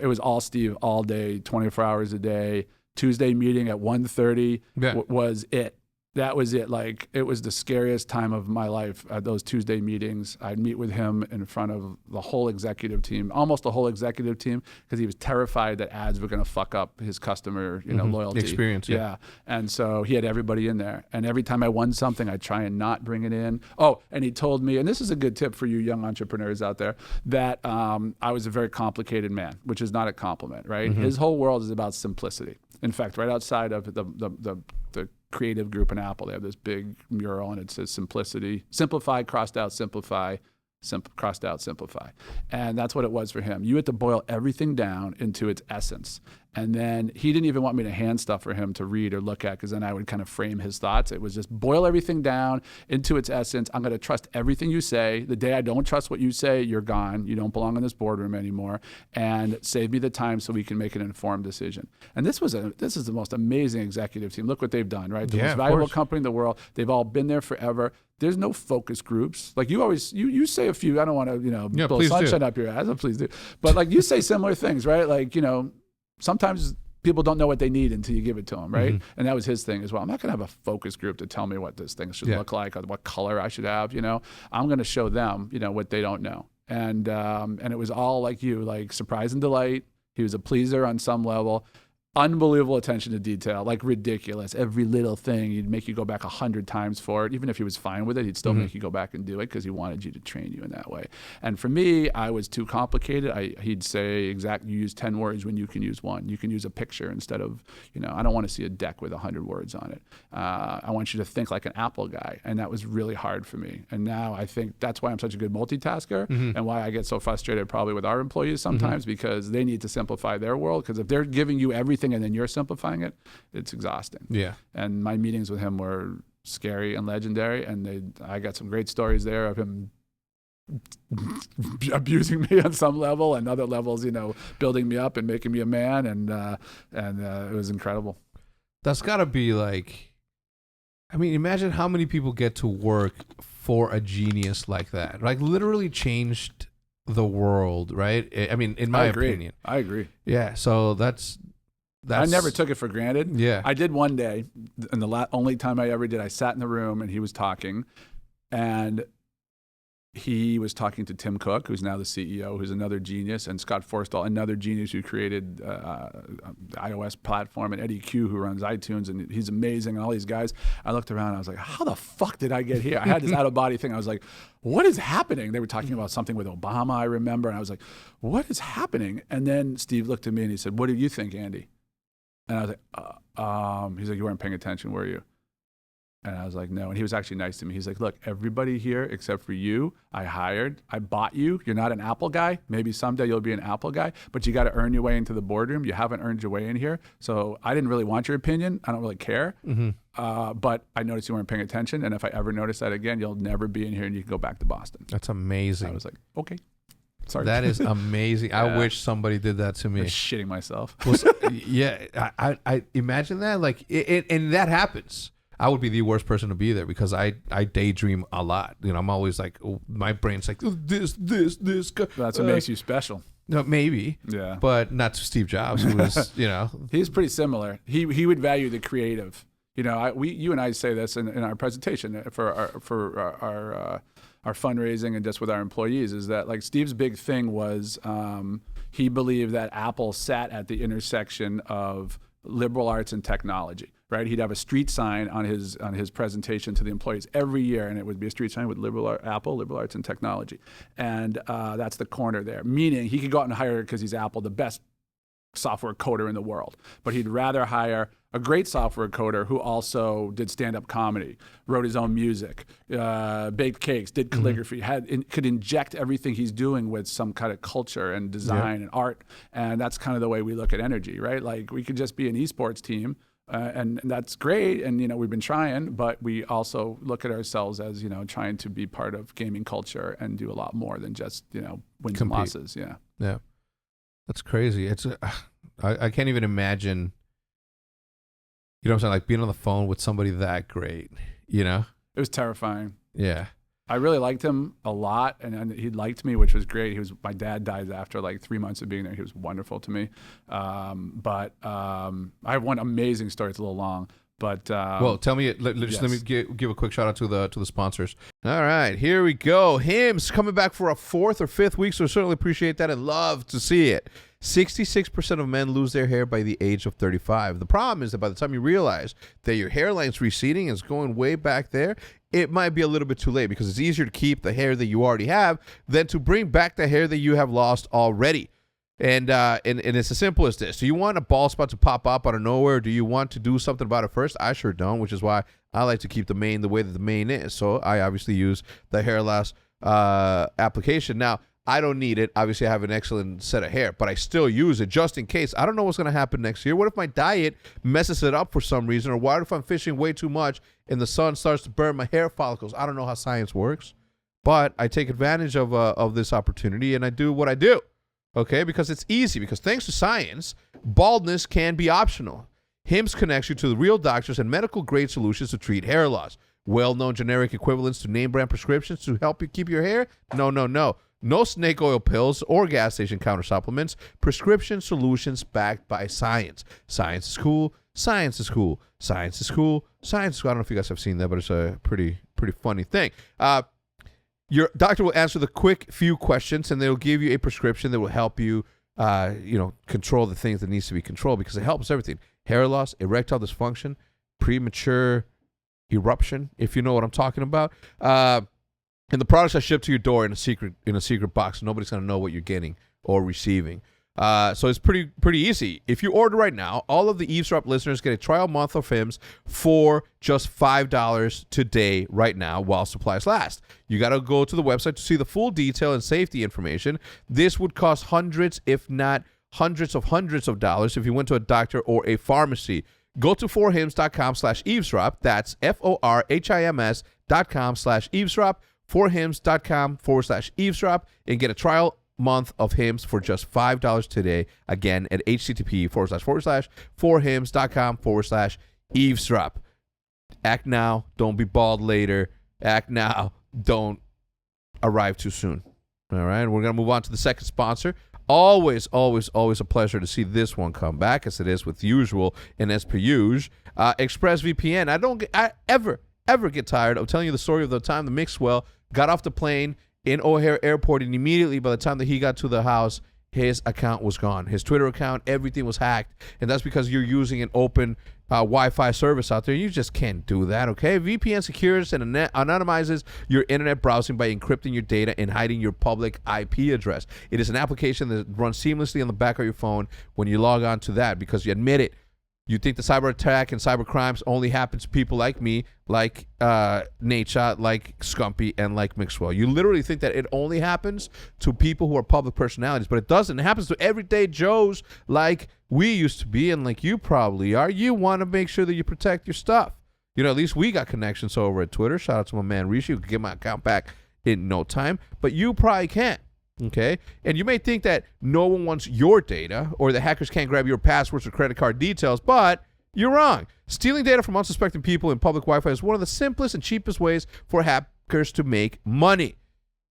it was all Steve all day, 24 hours a day. Tuesday meeting at 1:30 was it. that was it. Like, it was the scariest time of my life at those Tuesday meetings. I'd meet with him in front of the whole executive team, almost the whole executive team, because he was terrified that ads were going to fuck up his customer, loyalty experience. Yeah. And so he had everybody in there. And every time I won something, I'd try and not bring it in. Oh, and he told me, and this is a good tip for you young entrepreneurs out there, that I was a very complicated man, which is not a compliment, right? His whole world is about simplicity. In fact, right outside of the creative group in Apple, they have this big mural, and it says simplicity, simplify, crossed out, simplify, crossed out, simplify. And that's what it was for him. You had to boil everything down into its essence. And then he didn't even want me to hand stuff for him to read or look at, because then I would kind of frame his thoughts. It was just boil everything down into its essence. I'm going to trust everything you say. The day I don't trust what you say, you're gone. You don't belong in this boardroom anymore. And save me the time so we can make an informed decision. And this is the most amazing executive team. Look what they've done, right? The most valuable company in the world. They've all been there forever. There's no focus groups. Like, you always, you say a few, I don't want to, blow sunshine up your ass. Please do. But like, you say similar things, right? Like, sometimes people don't know what they need until you give it to them, right? And that was his thing as well. I'm not going to have a focus group to tell me what this thing should look like or what color I should have. I'm going to show them, what they don't know. And it was all like you, like surprise and delight. He was a pleaser on some level. Unbelievable attention to detail, like ridiculous. Every little thing, he'd make you go back 100 times for it. Even if he was fine with it, he'd still make you go back and do it because he wanted you to train you in that way. And for me, I was too complicated. He'd say, you use 10 words when you can use one. You can use a picture instead of, I don't want to see a deck with 100 words on it. I want you to think like an Apple guy. And that was really hard for me. And now I think that's why I'm such a good multitasker and why I get so frustrated probably with our employees sometimes, because they need to simplify their world. Because if they're giving you everything and then you're simplifying it, it's exhausting. Yeah. And my meetings with him were scary and legendary, and I got some great stories there of him abusing me on some level, and other levels, building me up and making me a man, and it was incredible. That's got to be like, imagine how many people get to work for a genius like that. Like, literally changed the world, right? In my opinion. I agree. Yeah, so that's I never took it for granted. Yeah. I did one day, and the only time I ever did, I sat in the room and he was talking, and he was talking to Tim Cook, who's now the CEO, who's another genius, and Scott Forstall, another genius who created the iOS platform, and Eddie Q, who runs iTunes, and he's amazing, and all these guys. I looked around, and I was like, how the fuck did I get here? I had this out-of-body thing. I was like, what is happening? They were talking about something with Obama, I remember, and I was like, what is happening? And then Steve looked at me, and he said, what do you think, Andy? And I was like, he's like, you weren't paying attention, were you? And I was like, no. And he was actually nice to me. He's like, look, everybody here except for you, I hired. I bought you. You're not an Apple guy. Maybe someday you'll be an Apple guy, but you got to earn your way into the boardroom. You haven't earned your way in here. So I didn't really want your opinion. I don't really care. But I noticed you weren't paying attention. And if I ever notice that again, you'll never be in here and you can go back to Boston. That's amazing. I was like, okay. Sorry. That is amazing. Yeah. I wish somebody did that to me. I'm shitting myself. Well, yeah, I imagine that. Like, and that happens. I would be the worst person to be there because I daydream a lot. I'm always like, my brain's like, this. That's what makes you special. No, maybe. Yeah. But not to Steve Jobs, who was, He's pretty similar. He would value the creative. You and I say this in our presentation for our fundraising and just with our employees, is that like Steve's big thing was he believed that Apple sat at the intersection of liberal arts and technology. Right, he'd have a street sign on his presentation to the employees every year, and it would be a street sign with Apple, liberal arts and technology, and that's the corner there. Meaning he could go out and hire, because he's Apple, the best software coder in the world, but he'd rather hire a great software coder who also did stand-up comedy, wrote his own music, baked cakes, did calligraphy, could inject everything he's doing with some kind of culture and design and art, and that's kind of the way we look at energy, right? Like, we could just be an esports team. And that's great, and we've been trying, but we also look at ourselves as trying to be part of gaming culture and do a lot more than just wins and losses. Yeah, that's crazy. It's I can't even imagine. What I'm saying? Like being on the phone with somebody that great. It was terrifying. Yeah. I really liked him a lot, and he liked me, which was great. My dad died after like 3 months of being there. He was wonderful to me. But I have one amazing story. It's a little long, But well, tell me. Let yes. me give a quick shout out to the sponsors. All right, here we go. HIMS coming back for a 4th or 5th week, so certainly appreciate that and love to see it. 66% of men lose their hair by the age of 35. The problem is that by the time you realize that your hairline's receding and is going way back there, it might be a little bit too late, because it's easier to keep the hair that you already have than to bring back the hair that you have lost already. And it's as simple as this. Do you want a bald spot to pop up out of nowhere? Or do you want to do something about it first? I sure don't, which is why I like to keep the mane the way that the mane is. So I obviously use the hair loss application. Now, I don't need it. Obviously, I have an excellent set of hair, but I still use it just in case. I don't know what's going to happen next year. What if my diet messes it up for some reason? Or what if I'm fishing way too much and the sun starts to burn my hair follicles? I don't know how science works, but I take advantage of this opportunity, and I do what I do. Okay, because it's easy. Because thanks to science, baldness can be optional. HIMS connects you to the real doctors and medical-grade solutions to treat hair loss. Well-known generic equivalents to name-brand prescriptions to help you keep your hair? No. No snake oil pills or gas station counter supplements. Prescription solutions backed by science. Science is cool. Science is cool. Science is cool. Science is cool. I don't know if you guys have seen that, but it's a pretty funny thing. Your doctor will answer the quick few questions, and they'll give you a prescription that will help you, control the things that needs to be controlled, because it helps everything: hair loss, erectile dysfunction, premature eruption, if you know what I'm talking about. And the products are shipped to your door in a secret box. Nobody's gonna know what you're getting or receiving. So it's pretty easy. If you order right now, all of the Eavesdrop listeners get a trial month of HIMS for just $5 today, right now, while supplies last. You got to go to the website to see the full detail and safety information. This would cost hundreds, if not hundreds of dollars if you went to a doctor or a pharmacy. Go to forhims.com/eavesdrop. That's forhims.com/eavesdrop. forhims.com/eavesdrop and get a trial month of HIMS for just $5 today. Again, at http://forhims.com/eavesdrop. Act now. Don't be bald later. Act now. Don't arrive too soon. All right. We're going to move on to the second sponsor. Always a pleasure to see this one come back, as it is with usual and as per usual. ExpressVPN. I ever get tired of telling you the story of the time the Mixwell got off the plane in O'Hare Airport, and immediately by the time that he got to the house, his account was gone. His Twitter account, everything was hacked. And that's because you're using an open Wi-Fi service out there. You just can't do that, okay? VPN secures and anonymizes your internet browsing by encrypting your data and hiding your public IP address. It is an application that runs seamlessly on the back of your phone when you log on to that, because you admit it. You think the cyber attack and cyber crimes only happen to people like me, like Nadeshot, like Scumpy, and like Mixwell. You literally think that it only happens to people who are public personalities, but it doesn't. It happens to everyday Joes like we used to be and like you probably are. You want to make sure that you protect your stuff. At least we got connections over at Twitter. Shout out to my man Rishi, who can get my account back in no time, but you probably can't. Okay, and you may think that no one wants your data or the hackers can't grab your passwords or credit card details, but you're wrong. Stealing data from unsuspecting people in public Wi-Fi is one of the simplest and cheapest ways for hackers to make money.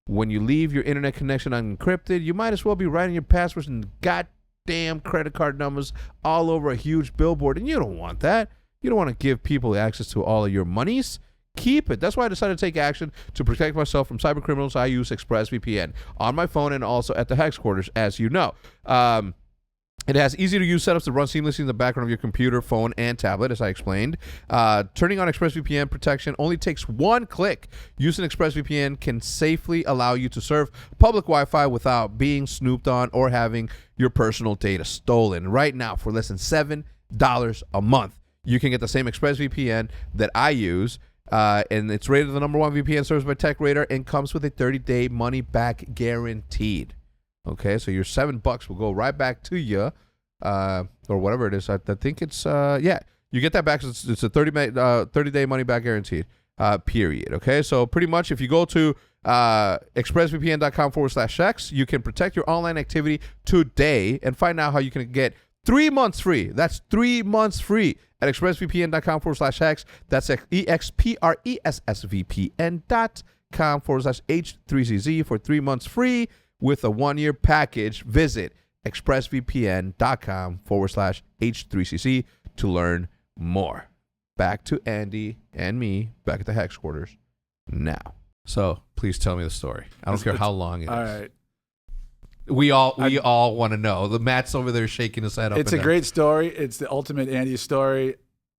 When you leave your internet connection unencrypted, you might as well be writing your passwords and goddamn credit card numbers all over a huge billboard, and you don't want that. You don't want to give people access to all of your monies. Keep it. That's why I decided to take action to protect myself from cyber criminals. I use ExpressVPN on my phone and also at the headquarters, as you know. It has easy-to-use setups that run seamlessly in the background of your computer, phone, and tablet, as I explained. Turning on ExpressVPN protection only takes one click. Using ExpressVPN can safely allow you to serve public Wi-Fi without being snooped on or having your personal data stolen. Right now, for less than $7 a month, you can get the same ExpressVPN that I use. And it's rated the #1 VPN service by TechRadar and comes with a 30-day money-back guaranteed. Okay, so your $7 will go right back to you, or whatever it is. I think it's, you get that back. It's a 30-day money-back guaranteed, period. Okay, so pretty much if you go to expressvpn.com/HECZ, you can protect your online activity today and find out how you can get 3 months free. That's 3 months free at expressvpn.com/HECZ. That's expressvpn.com/H3CZ for 3 months free with a 1-year package. Visit expressvpn.com/H3CZ to learn more. back to Andy and me back at the HECZ quarters now. So please tell me the story. I don't care how long it is. All right. We all want to know. The Matt's over there shaking his head up. It's a great story. It's the ultimate Andy story.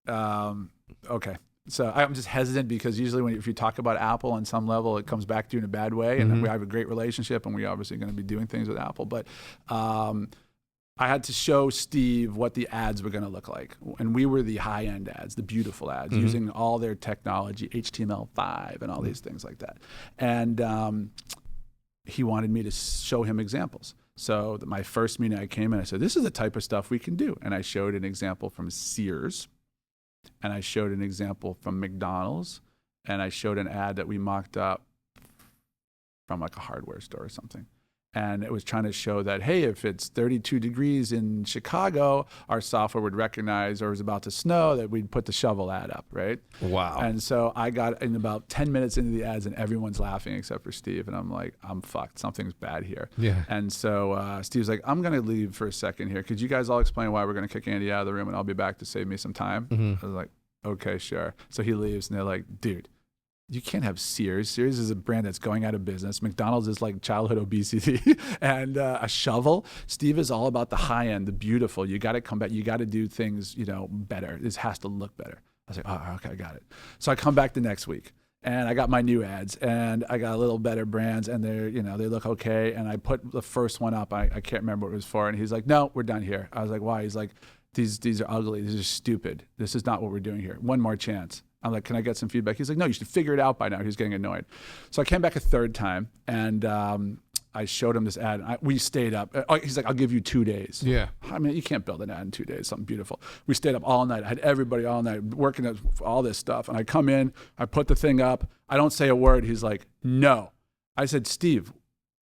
Okay. So I'm just hesitant because usually if you talk about Apple on some level, it comes back to you in a bad way. And we have a great relationship, and we're obviously going to be doing things with Apple. But I had to show Steve what the ads were going to look like. And we were the high-end ads, the beautiful ads, using all their technology, HTML5 and all these things like that. And he wanted me to show him examples. So my first meeting, I came in, I said, this is the type of stuff we can do. And I showed an example from Sears, and I showed an example from McDonald's, and I showed an ad that we mocked up from like a hardware store or something. And it was trying to show that, hey, if it's 32 degrees in Chicago, our software would recognize, or it was about to snow, that we'd put the shovel ad up, right? Wow. And so I got in about 10 minutes into the ads, and everyone's laughing except for Steve. And I'm like, I'm fucked. Something's bad here. Yeah. And so Steve's like, I'm going to leave for a second here. Could you guys all explain why we're going to kick Andy out of the room, and I'll be back to save me some time? I was like, okay, sure. So he leaves, and they're like, dude, you can't have Sears. Sears is a brand that's going out of business. McDonald's is like childhood obesity and a shovel. Steve is all about the high end, the beautiful. You got to come back. You got to do things, better. This has to look better. I was like, oh, okay, I got it. So I come back the next week, and I got my new ads, and I got a little better brands, and they're, they look okay. And I put the first one up. I can't remember what it was for. And he's like, no, we're done here. I was like, why? He's like, these are ugly. These are stupid. This is not what we're doing here. One more chance. I'm like, can I get some feedback? He's like, no, you should figure it out by now. He's getting annoyed. So I came back a third time, and I showed him this ad. We stayed up. He's like, I'll give you 2 days. Yeah. I mean, you can't build an ad in 2 days, something beautiful. We stayed up all night. I had everybody all night working at all this stuff. And I come in, I put the thing up. I don't say a word. He's like, no. I said, Steve,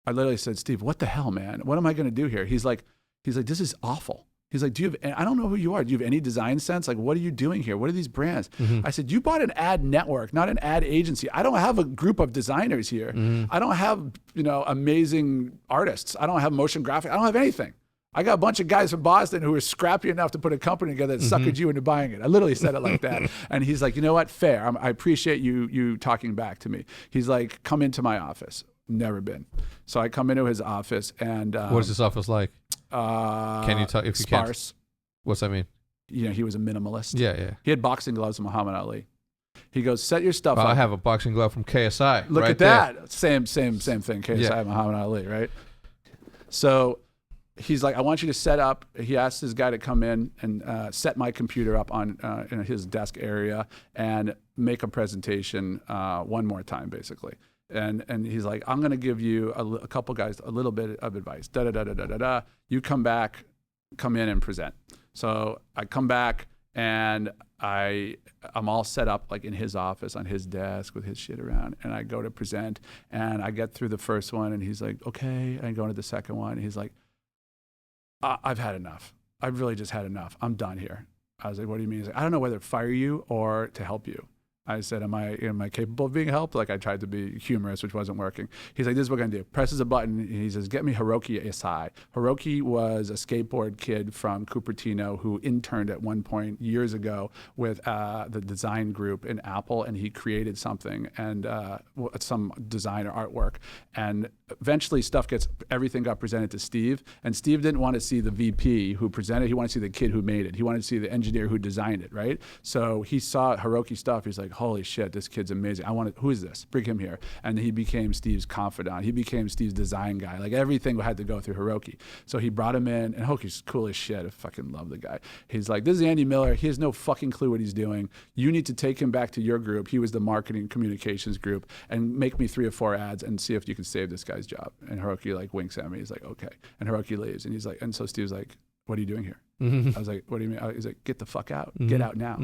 I literally said, Steve, what the hell, man? What am I going to do here? He's like, this is awful. He's like, I don't know who you are. Do you have any design sense? Like, what are you doing here? What are these brands? I said, you bought an ad network, not an ad agency. I don't have a group of designers here. I don't have, amazing artists. I don't have motion graphics. I don't have anything. I got a bunch of guys from Boston who are scrappy enough to put a company together that suckered you into buying it. I literally said it like that. And he's like, you know what? Fair. I appreciate you talking back to me. He's like, come into my office. Never been. So I come into his office, and what is his office like? Can you tell if you sparse. Can't? What's that mean? He was a minimalist. Yeah. He had boxing gloves from Muhammad Ali. He goes, set your stuff up. I have a boxing glove from KSI. Look right at that. There. Same thing. KSI, Muhammad Ali, right? So he's like, I want you to set up. He asked his guy to come in and set my computer up on in his desk area and make a presentation one more time, basically. And he's like, I'm going to give you a couple guys a little bit of advice. You come in and present. So I come back, and I'm all set up like in his office on his desk with his shit around, and I go to present, and I get through the first one, and he's like, okay. I go into the second one, and he's like, I've had enough. I've really just had enough. I'm done here. I was like, what do you mean? He's like, I don't know whether to fire you or to help you. I said, am I capable of being helped? Like, I tried to be humorous, which wasn't working. He's like, this is what we're going to do. Presses a button, and he says, get me Hiroki Asai. Hiroki was a skateboard kid from Cupertino who interned at one point years ago with the design group in Apple, and he created something, and some design or artwork. And eventually everything got presented to Steve, and Steve didn't want to see the VP who presented. He wanted to see the kid who made it. He wanted to see the engineer who designed it, right? So he saw Hiroki stuff. He's like, holy shit, this kid's amazing. Who is this? Bring him here. And he became Steve's confidant. He became Steve's design guy. Like, everything had to go through Hiroki. So he brought him in, and Hiroki's cool as shit. I fucking love the guy. He's like, this is Andy Miller. He has no fucking clue what he's doing. You need to take him back to your group. He was the marketing communications group, and make me 3 or 4 ads and see if you can save this guy's job. And Hiroki like winks at me. He's like, okay. And Hiroki leaves, and he's like, and so Steve's like, what are you doing here? I was like, what do you mean? He's like, get the fuck out. Get out now.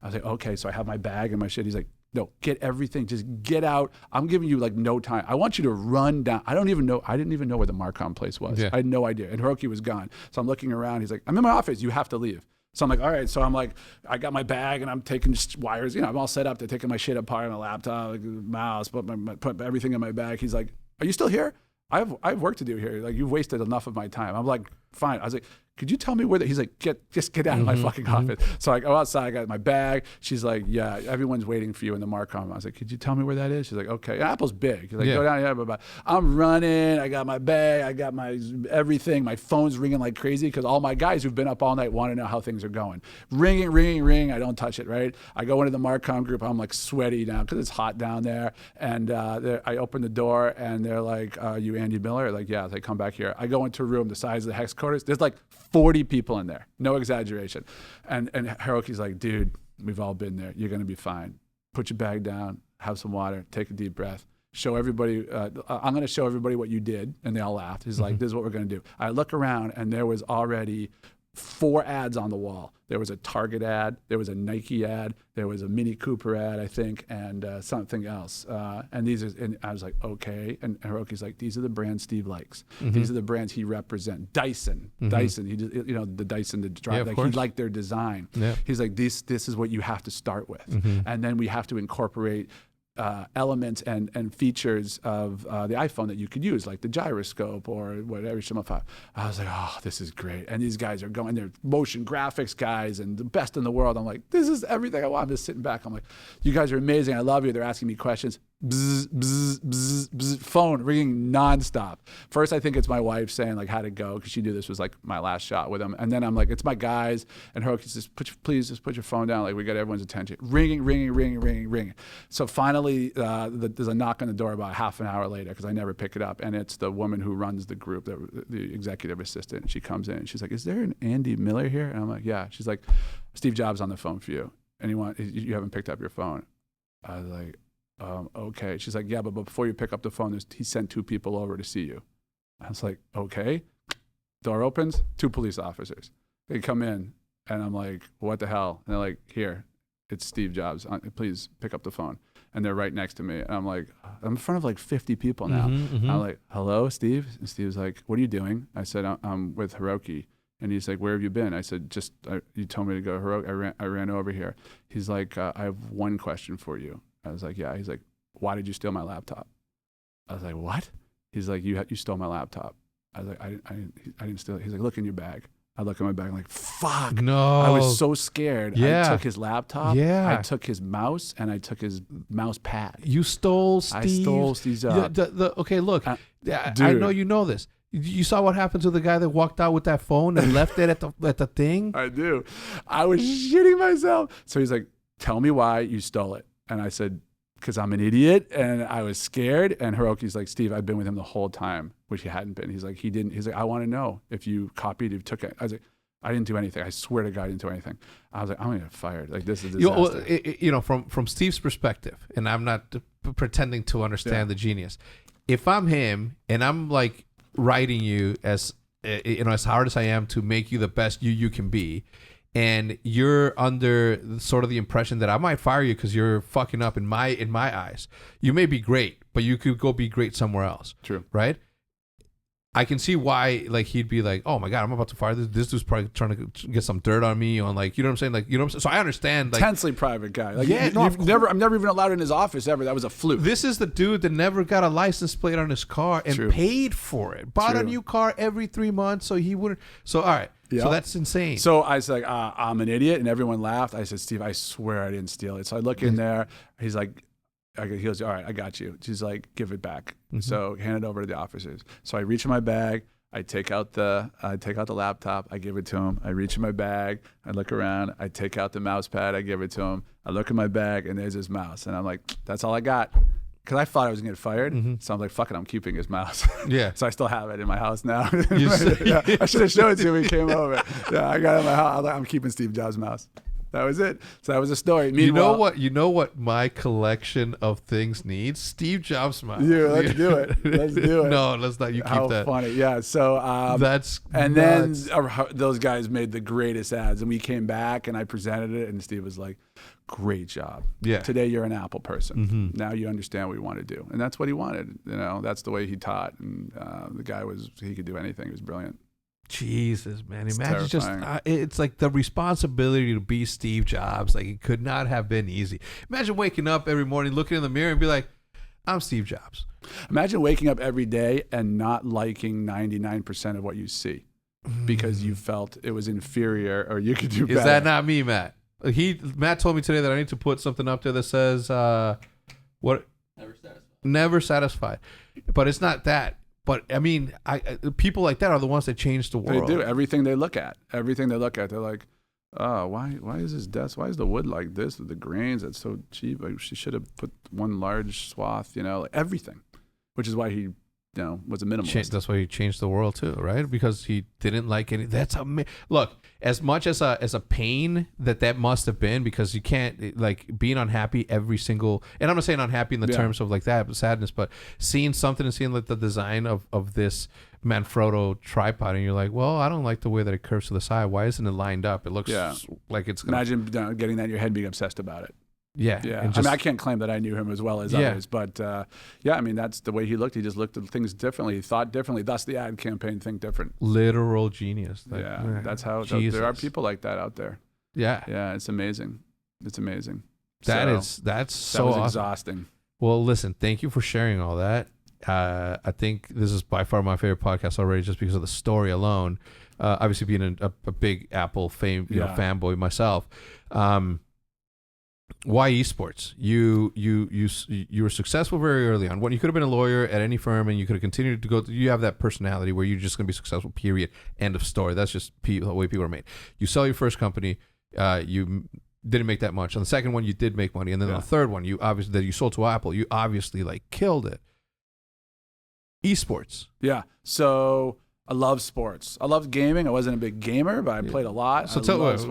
I was like, okay. So I have my bag and my shit. He's like, no, get everything. Just get out. I'm giving you like no time. I want you to run down. I didn't even know where the Marcom place was. Yeah. I had no idea. And Hiroki was gone. So I'm looking around. He's like, I'm in my office. You have to leave. So I'm like, all right. So I'm like, I got my bag, and I'm taking wires. I'm all set up. They're taking my shit apart, my laptop, like, mouse, put everything in my bag. He's like, are you still here? I have work to do here. Like, you've wasted enough of my time. I'm like, fine. I was like, could you tell me where he's like, just get out of my fucking office. So I go outside, I got my bag. She's like, yeah, everyone's waiting for you in the Marcom. I was like, could you tell me where that is? She's like, okay. And Apple's big. She's like, go down here, blah, blah. I'm running. I got my bag. I got my everything. My phone's ringing like crazy because all my guys who've been up all night want to know how things are going. Ringing. I don't touch it, right? I go into the Marcom group. I'm like sweaty now because it's hot down there. And I open the door and they're like, you Andy Miller? Like, yeah. They come back here. I go into a room the size of the hex quarters. There's like 40 people in there, no exaggeration. And Hiroki's like, dude, we've all been there. You're going to be fine. Put your bag down, have some water, take a deep breath. Show everybody, I'm going to show everybody what you did. And they all laughed. He's like, this is what we're going to do. I look around and there was already 4 ads on the wall. There was a Target ad, there was a Nike ad, there was a Mini Cooper ad, I think, and something else. And I was like, okay. And Hiroki's like, these are the brands Steve likes. These are the brands he represents. Dyson, he just, the Dyson to drive. Like, he liked their design. Yeah. He's like, this is what you have to start with, and then we have to incorporate elements and features of the iPhone that you could use, like the gyroscope or whatever. I was like, oh, this is great. And these guys are going, they're motion graphics guys and the best in the world. I'm like, this is everything I want. I'm just sitting back. I'm like, you guys are amazing. I love you. They're asking me questions. Bzz, bzz, bzz, bzz, phone ringing nonstop. First, I think it's my wife saying like how to go because she knew this was like my last shot with him. And then I'm like, it's my guys. And Hiroki says, please just put your phone down. Like, we got everyone's attention. Ringing. So finally, there's a knock on the door about half an hour later because I never pick it up. And it's the woman who runs the group, the executive assistant. And she comes in and she's like, is there an Andy Miller here? And I'm like, yeah. She's like, Steve Jobs on the phone for you. And you haven't picked up your phone. I was like, okay. She's like, yeah, but before you pick up the phone, he sent 2 people over to see you. I was like, okay. Door opens, 2 police officers. They come in, and I'm like, what the hell? And they're like, here, it's Steve Jobs. Please pick up the phone. And they're right next to me. And I'm like, I'm in front of like 50 people now. I'm like, hello, Steve? And Steve's like, what are you doing? I said, I'm with Hiroki. And he's like, where have you been? I said, you told me to go to Hiroki. I ran over here. He's like, I have one question for you. I was like, yeah. He's like, why did you steal my laptop? I was like, what? He's like, you stole my laptop. I was like, I didn't steal it. He's like, look in your bag. I look in my bag. I'm like, fuck. No. I was so scared. Yeah. I took his laptop. Yeah. I took his mouse and I took his mouse pad. You stole Steve. I stole Steve's job. Okay, look. I know you know this. You saw what happened to the guy that walked out with that phone and left it at the thing? I do. I was shitting myself. So he's like, tell me why you stole it. And I said, because I'm an idiot and I was scared. And Hiroki's like, Steve, I've been with him the whole time, which he hadn't been. He's like, he didn't. He's like, I want to know if you copied, if you took it. I was like, I didn't do anything. I swear to God, I didn't do anything. I was like, I'm going to get fired. Like, this is a disaster. From Steve's perspective, and I'm not pretending to understand the genius. If I'm him and I'm like writing you as hard as I am to make you the best you can be, and you're under sort of the impression that I might fire you because you're fucking up in my eyes. You may be great, but you could go be great somewhere else. True. Right? I can see why, like, he'd be like, oh my God, I'm about to fire this. This dude's probably trying to get some dirt on me on, like, you know what I'm saying? Like, you know what I'm saying? So I understand. Like, intensely private guy. Like, yeah, I'm never even allowed in his office ever. That was a fluke. This is the dude that never got a license plate on his car and paid for it. Bought a new car every 3 months so he wouldn't. So, all right. Yep. So that's insane. So I was like, I'm an idiot. And everyone laughed. I said, Steve, I swear I didn't steal it. So I look in there. He's like, he goes, all right, I got you. She's like, give it back. So hand it over to the officers. So I reach in my bag. I take out the laptop. I give it to him. I reach in my bag. I look around. I take out the mouse pad. I give it to him. I look in my bag, and there's his mouse. And I'm like, that's all I got. Because I thought I was going to get fired. So I'm like, fuck it, I'm keeping his mouse. Yeah. So I still have it in my house now. Yeah, I should have showed it to him when he came over. Yeah, I got it in my house. I'm keeping Steve Jobs' mouse. That was it. So that was a story. Meanwhile, you know what my collection of things needs? Steve Jobs' mouse. Yeah, let's do it. Let's do it. No, let's not. You keep that. How funny. Yeah. So that's and nuts. Then those guys made the greatest ads, and we came back and I presented it, and Steve was like, "Great job. Yeah. Today you're an Apple person. Now you understand what we want to do," and that's what he wanted. You know, that's the way he taught, and the guy he could do anything. He was brilliant. Jesus, man. Imagine terrifying. just, it's like the responsibility to be Steve Jobs. Like, it could not have been easy. Imagine waking up every morning, looking in the mirror and be like, I'm Steve Jobs. Imagine waking up every day and not liking 99% of what you see. because you felt it was inferior or you could do better. Is that not me, Matt? Matt told me today that I need to put something up there that says what? Never satisfied. But it's not that. But I mean, people like that are the ones that change the world. They do. Everything they look at, they're like, oh, why is this desk? Why is the wood like this with the grains? That's so cheap. Like, she should have put one large swath, like everything, which is why he, was a minimalist. That's why he changed the world too, right? Because he didn't like any. That's look, as much as a pain that must have been, because you can't like being unhappy every single. And I'm not saying unhappy in the terms of like that, but sadness, but seeing something and seeing like the design of this Manfrotto tripod, and you're like, well, I don't like the way that it curves to the side. Why isn't it lined up? It looks like it's. Imagine getting that in your head, being obsessed about it. Yeah. And I can't claim that I knew him as well as others, but that's the way he looked. He just looked at things differently. He thought differently. Thus the ad campaign, think different. Literal genius. That's how there are people like that out there. Yeah. Yeah, it's amazing. It's amazing. That's so awesome. Exhausting. Well, listen, thank you for sharing all that. I think this is by far my favorite podcast already, just because of the story alone. Obviously, being a big Apple fanboy myself. Why esports? You were successful very early on. When you could have been a lawyer at any firm, and you could have continued to go. You have that personality where you're just going to be successful. Period. End of story. That's just the way people are made. You sell your first company. You didn't make that much. On the second one, you did make money, and then on the third one, you sold to Apple. You obviously like killed it. Esports. Yeah. So I love sports. I love gaming. I wasn't a big gamer, but I played a lot. So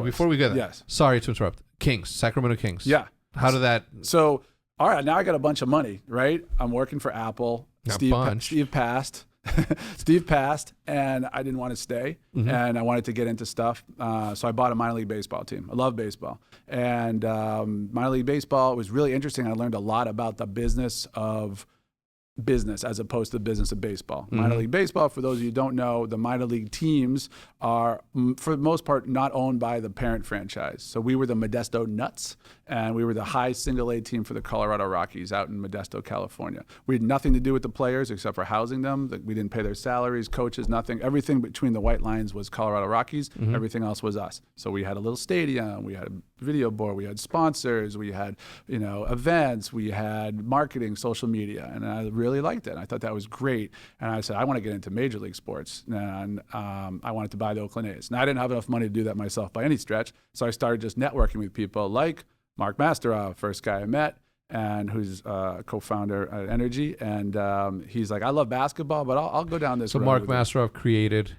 before we get there, sorry to interrupt. Kings, Sacramento Kings. Yeah. How did that? So, all right, now I got a bunch of money, right? I'm working for Apple. Steve passed. Steve passed, and I didn't want to stay, and I wanted to get into stuff. So I bought a minor league baseball team. I love baseball. And minor league baseball was really interesting. I learned a lot about the business of business as opposed to the business of baseball. Minor league baseball, for those of you who don't know, the minor league teams are, for the most part, not owned by the parent franchise. So we were the Modesto Nuts, and we were the high single-A team for the Colorado Rockies out in Modesto, California. We had nothing to do with the players except for housing them. We didn't pay their salaries, coaches, nothing. Everything between the white lines was Colorado Rockies. Everything else was us. So we had a little stadium, we had a video board, we had sponsors, we had events, we had marketing, social media, and I really liked it. And I thought that was great. And I said, I want to get into major league sports, and I wanted to buy the Oakland A's. Now I didn't have enough money to do that myself by any stretch, so I started just networking with people like Mark Masterov, first guy I met, and who's co-founder at Energy. And he's like, I love basketball, but I'll go down this road. So Mark Masterov created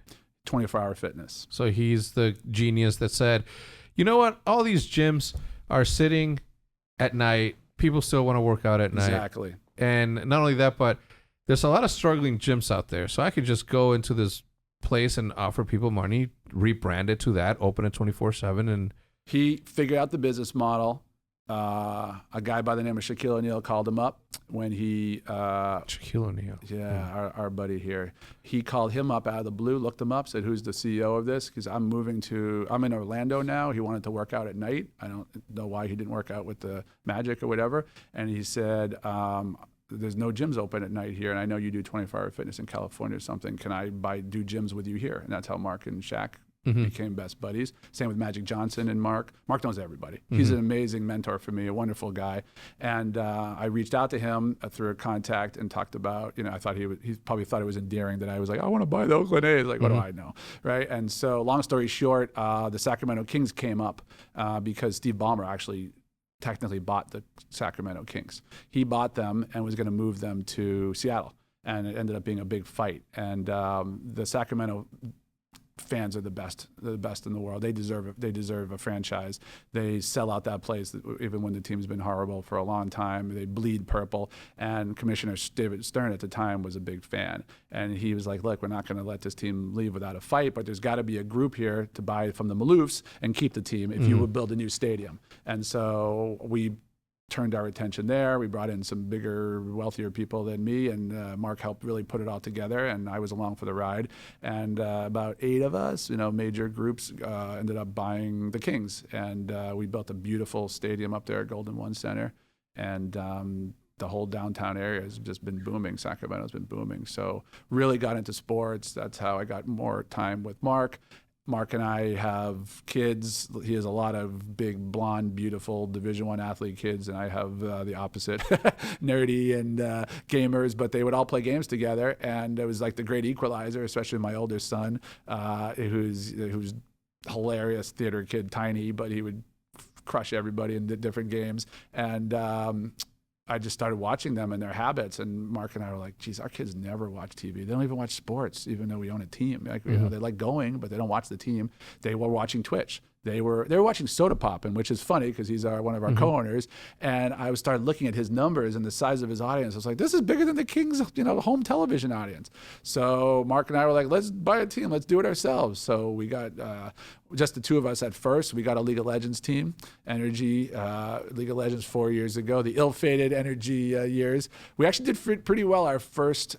24-Hour Fitness. So he's the genius that said, you know what? All these gyms are sitting at night. People still want to work out at night. Exactly. And not only that, but there's a lot of struggling gyms out there. So I could just go into this place and offer people money, rebrand it to that, open it 24/7. And he figured out the business model. A guy by the name of Shaquille O'Neal called him up when he Shaquille O'Neal. Yeah, our buddy here. He called him up out of the blue, looked him up, said, who's the CEO of this? Because I'm in Orlando now. He wanted to work out at night. I don't know why he didn't work out with the Magic or whatever. And he said, there's no gyms open at night here, and I know you do 24-hour fitness in California or something. Can I do gyms with you here? And that's how Mark and Shaq became best buddies. Same with Magic Johnson and Mark. Mark knows everybody. He's an amazing mentor for me, a wonderful guy. And I reached out to him through a contact and talked about, I thought he probably thought it was endearing that I was like, I want to buy the Oakland A's. Like, what do I know, right? And so long story short, the Sacramento Kings came up because Steve Ballmer actually technically bought the Sacramento Kings. He bought them and was going to move them to Seattle. And it ended up being a big fight. And the Sacramento fans are the best. They're the best in the world. They deserve a franchise. They sell out that place even when the team's been horrible for a long time. They bleed purple. And Commissioner David Stern at the time was a big fan. And he was like, look, we're not going to let this team leave without a fight, but there's got to be a group here to buy from the Maloofs and keep the team if you would build a new stadium. And so we turned our attention there. We brought in some bigger, wealthier people than me, and Mark helped really put it all together, and I was along for the ride. And about 8 of us, major groups, ended up buying the Kings, and we built a beautiful stadium up there at Golden One Center. And the whole downtown area has just been booming. Sacramento's been booming. So really got into sports. That's how I got more time with Mark. Mark and I have kids. He has a lot of big, blonde, beautiful Division I athlete kids, and I have the opposite, nerdy and gamers. But they would all play games together, and it was like the great equalizer, especially my older son, who's hilarious theater kid, tiny, but he would crush everybody in the different games. And I just started watching them and their habits, and Mark and I were like, geez, our kids never watch TV. They don't even watch sports, even though we own a team. Like, you know, they like going, but they don't watch the team. They were watching Twitch. They were watching Soda Poppin', which is funny because he's one of our co-owners. And I started looking at his numbers and the size of his audience. I was like, this is bigger than the Kings, home television audience. So Mark and I were like, let's buy a team. Let's do it ourselves. So we got just the two of us at first. We got a League of Legends team, Energy, League of Legends 4 years ago, the ill-fated Energy years. We actually did pretty well our first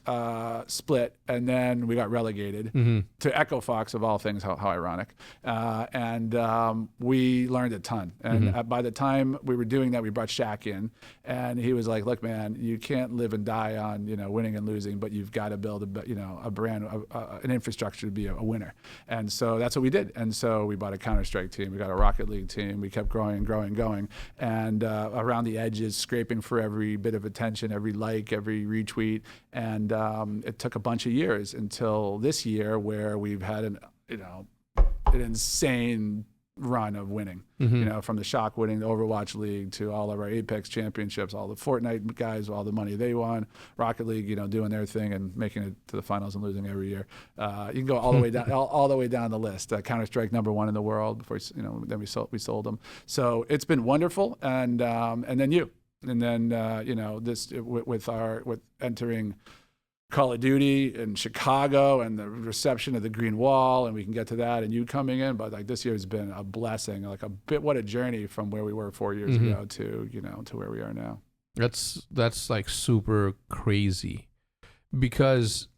split, and then we got relegated to Echo Fox, of all things. How ironic. We learned a ton. And by the time we were doing that, we brought Shaq in, and he was like, look, man, you can't live and die on, winning and losing, but you've got to build a brand, an infrastructure to be a winner. And so that's what we did. And so we bought a Counter-Strike team. We got a Rocket League team. We kept growing and growing and going. And around the edges, scraping for every bit of attention, every like, every retweet. And it took a bunch of years until this year where we've had an insane run of winning, from the Shock winning the Overwatch League to all of our Apex championships, all the Fortnite guys, all the money they won, Rocket League, doing their thing and making it to the finals and losing every year. You can go all the way down, all the way down the list. Counter-Strike #1 in the world before, then we sold them. So it's been wonderful. And then you, and then, this with entering Call of Duty in Chicago and the reception of the Green Wall, and we can get to that, and you coming in, but like this year has been a blessing, what a journey from where we were 4 years ago to, to where we are now. That's like super crazy because,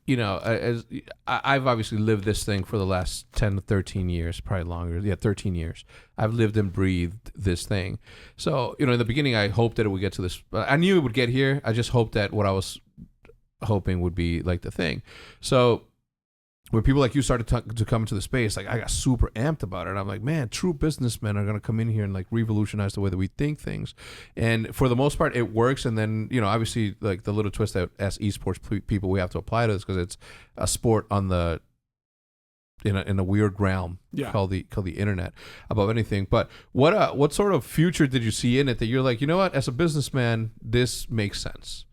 as I've obviously lived this thing for the last 10 to 13 years, probably longer. Yeah, 13 years. I've lived and breathed this thing. So, in the beginning, I hoped that it would get to this. I knew it would get here. I just hoped that what I was hoping would be like the thing. So when people like you started to come into the space, like I got super amped about it. And I'm like, man, true businessmen are going to come in here and like revolutionize the way that we think things. And for the most part, it works. And then, obviously like the little twist that as esports people, we have to apply to this because it's a sport on the, in a weird realm called the internet above anything. But what sort of future did you see in it that you're like, what, as a businessman, this makes sense?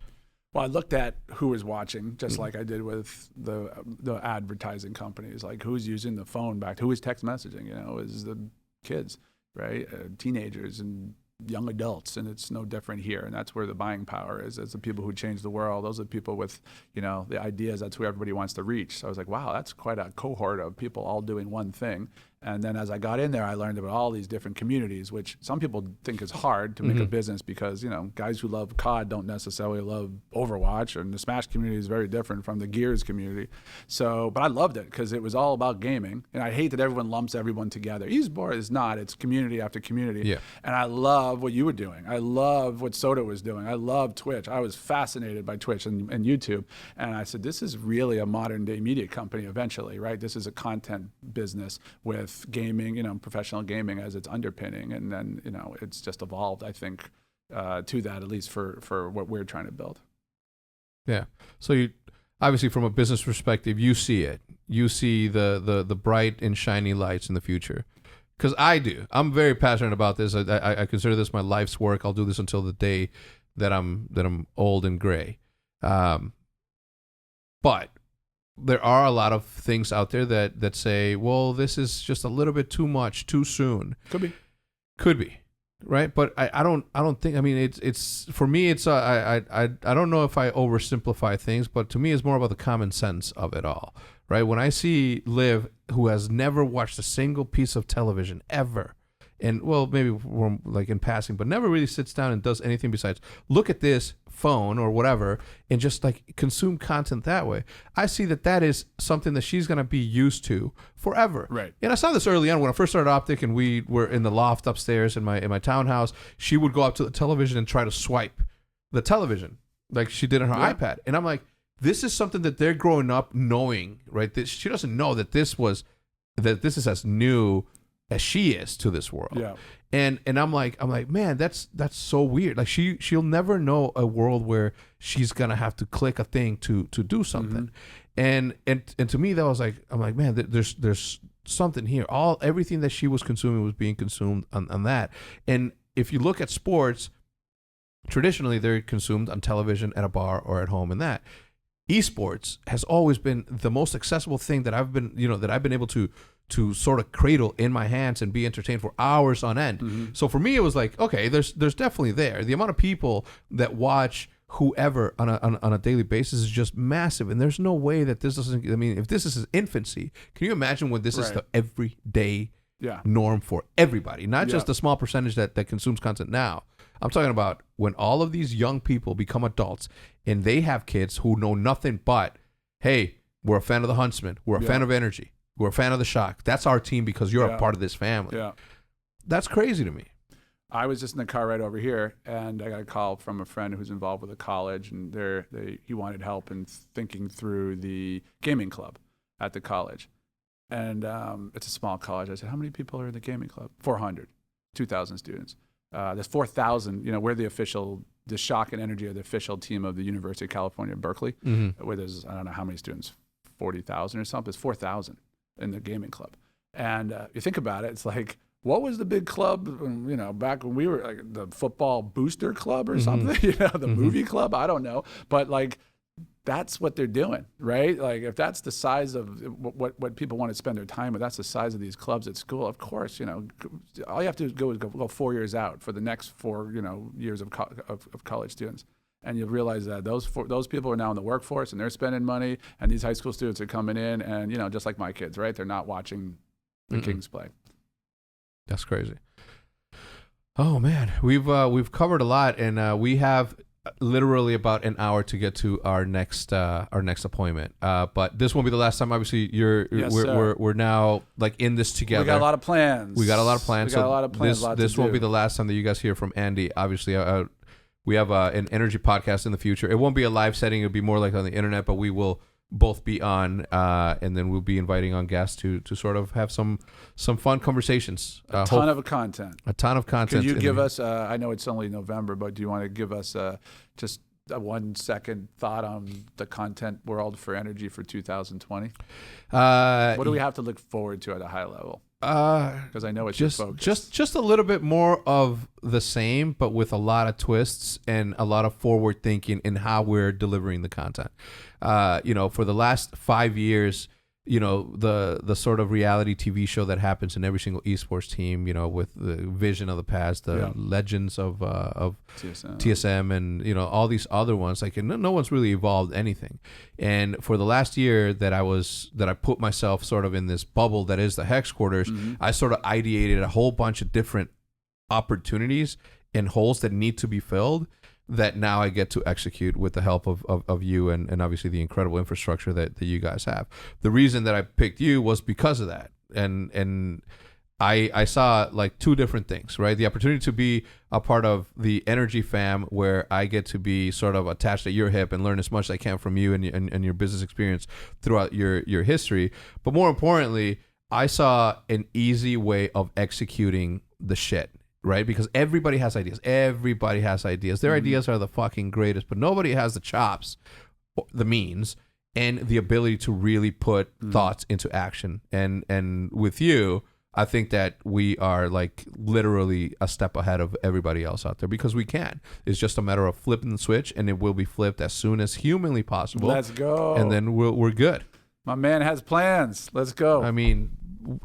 Well, I looked at who was watching, just like I did with the advertising companies, like who's using the phone back, who is text messaging, is the kids, right? Teenagers and young adults, and it's no different here. And that's where the buying power is. It's the people who change the world. Those are the people with, the ideas. That's who everybody wants to reach. So I was like, wow, that's quite a cohort of people all doing one thing. And then as I got in there, I learned about all these different communities, which some people think is hard to make a business because, guys who love COD don't necessarily love Overwatch, and the Smash community is very different from the Gears community. So, but I loved it because it was all about gaming. And I hate that everyone lumps everyone together. Esports is not, it's community after community. Yeah. And I love what you were doing. I love what Soda was doing. I love Twitch. I was fascinated by Twitch and YouTube. And I said, this is really a modern day media company eventually, right? This is a content business with gaming, professional gaming as its underpinning, and then it's just evolved, I think, to that, at least for what we're trying to build. Yeah. So you obviously, from a business perspective, you see it. You see the bright and shiny lights in the future. Because I do. I'm very passionate about this. I consider this my life's work. I'll do this until the day that I'm old and gray. But there are a lot of things out there that say, well, this is just a little bit too much, too soon. Could be, right? But I don't think. I mean, it's for me. It's I don't know if I oversimplify things, but to me, it's more about the common sense of it all, right? When I see Liv, who has never watched a single piece of television ever, and well, maybe like in passing, but never really sits down and does anything besides look at this phone or whatever and just like consume content that way. I see that is something that she's going to be used to forever. Right. And I saw this early on when I first started Optic and we were in the loft upstairs in my townhouse. She would go up to the television and try to swipe the television, like she did on her iPad. And I'm like, this is something that they're growing up knowing, right? She doesn't know that this is as new as she is to this world. Yeah. And I'm like, man, that's so weird. Like she'll never know a world where she's gonna have to click a thing to do something. And to me, that was like, I'm like, man, there's something here. Everything that she was consuming was being consumed on that. And if you look at sports, traditionally they're consumed on television, at a bar, or at home. And that esports has always been the most accessible thing that I've been able to sort of cradle in my hands and be entertained for hours on end. So for me, it was like, okay, there's definitely there. The amount of people that watch whoever on a daily basis is just massive, and there's no way that this doesn't. I mean, if this is infancy, can you imagine when this is the everyday norm for everybody, not just the small percentage that consumes content now? I'm talking about when all of these young people become adults and they have kids who know nothing but, hey, we're a fan of the Huntsman, we're a fan of Energy, we're a fan of the Shock. That's our team because you're a part of this family. Yeah, that's crazy to me. I was just in the car right over here, and I got a call from a friend who's involved with a college, and he wanted help in thinking through the gaming club at the college. And it's a small college. I said, how many people are in the gaming club? 400, 2,000 students. There's 4,000. We're the Shock and Energy are the official team of the University of California, Berkeley, where there's, I don't know how many students, 40,000 or something. There's 4,000 in the gaming club. And you think about it, it's like, what was the big club, back when we were like the football booster club or something, the movie club? I don't know. But like, that's what they're doing, right? Like if that's the size of what people want to spend their time with, that's the size of these clubs at school. Of course, all you have to do is go 4 years out for the next 4, years of college students. And you'll realize that those people are now in the workforce and they're spending money, and these high school students are coming in and, just like my kids, right? They're not watching the Kings play. That's crazy. Oh man, we've covered a lot, and we have literally about an hour to get to our next appointment. But this won't be the last time. Obviously, we're now like in this together. We got a lot of plans. This won't be the last time that you guys hear from Andy. Obviously, we have an energy podcast in the future. It won't be a live setting. It'll be more like on the internet, but we will both be on, and then we'll be inviting on guests to sort of have some fun conversations. A ton of content. Could you give us, I know it's only November, but do you want to give us just a 1 second thought on the content world for energy for 2020? What do we have to look forward to at a high level? Because I know it's just your focus. Just a little bit more of the same, but with a lot of twists and a lot of forward thinking in how we're delivering the content. For the last 5 years, the sort of reality TV show that happens in every single esports team, with the vision of the past, the legends of TSM and, all these other ones, like no one's really evolved anything. And for the last year that I put myself sort of in this bubble that is the HECZ quarters, I sort of ideated a whole bunch of different opportunities and holes that need to be filled that now I get to execute with the help of you and obviously the incredible infrastructure that you guys have. The reason that I picked you was because of that. And I saw like two different things, right? The opportunity to be a part of the Energy fam, where I get to be sort of attached at your hip and learn as much as I can from you and your business experience throughout your history. But more importantly, I saw an easy way of executing the shit. Right? Because everybody has ideas. Their ideas are the fucking greatest, but nobody has the chops, the means, and the ability to really put thoughts into action. And with you, I think that we are like literally a step ahead of everybody else out there because we can. It's just a matter of flipping the switch, and it will be flipped as soon as humanly possible. Let's go. And then we're good. My man has plans. Let's go. I mean,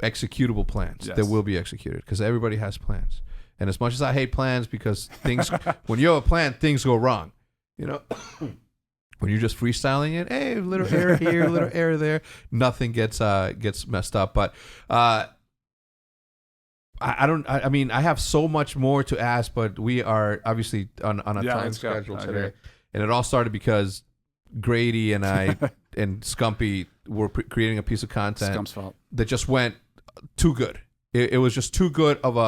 executable plans that will be executed because everybody has plans. And as much as I hate plans, because things, when you have a plan, things go wrong. When you're just freestyling it, hey, a little error here, a little error there, nothing gets messed up. But I have so much more to ask, but we are obviously on a time schedule today. And it all started because Grady and I and Scumpy were creating a piece of content Scump's fault. that just went too good. It was just too good of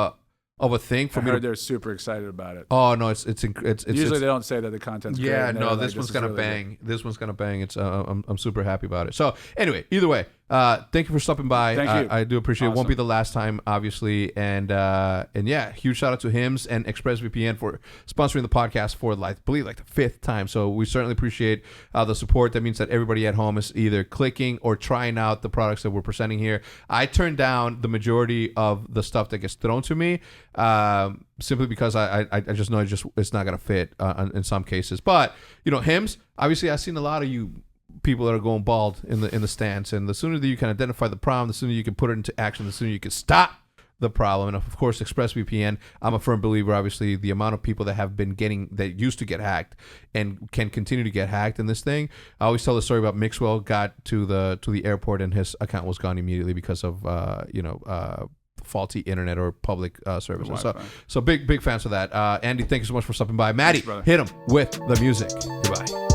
of a thing for I me heard to. they're super excited about it. Oh no, it's Usually they don't say that the content's great. yeah, and no, they're this like, one's is gonna really good. bang. This one's gonna bang. It's I'm super happy about it. So anyway, either way, thank you for stopping by. Thank you. I do appreciate it. Won't Awesome. be the last time, obviously, and yeah, huge shout out to HIMS and ExpressVPN for sponsoring the podcast for I believe the 5th time. So we certainly appreciate the support. That means that everybody at home is either clicking or trying out the products that we're presenting here. I turn down the majority of the stuff that gets thrown to me. Simply because I just know it's not gonna fit in some cases. But HIMS, obviously I've seen a lot of you people that are going bald in the stands, and the sooner that you can identify the problem, the sooner you can put it into action, the sooner you can stop the problem. And of course, ExpressVPN, I'm a firm believer, obviously, the amount of people that have been that used to get hacked and can continue to get hacked in this thing. I always tell the story about Mixwell got to the airport and his account was gone immediately because of faulty internet or public services. So big fans of that. Andy, thank you so much for stopping by. Maddie, Thanks, brother. hit him with the music. Goodbye.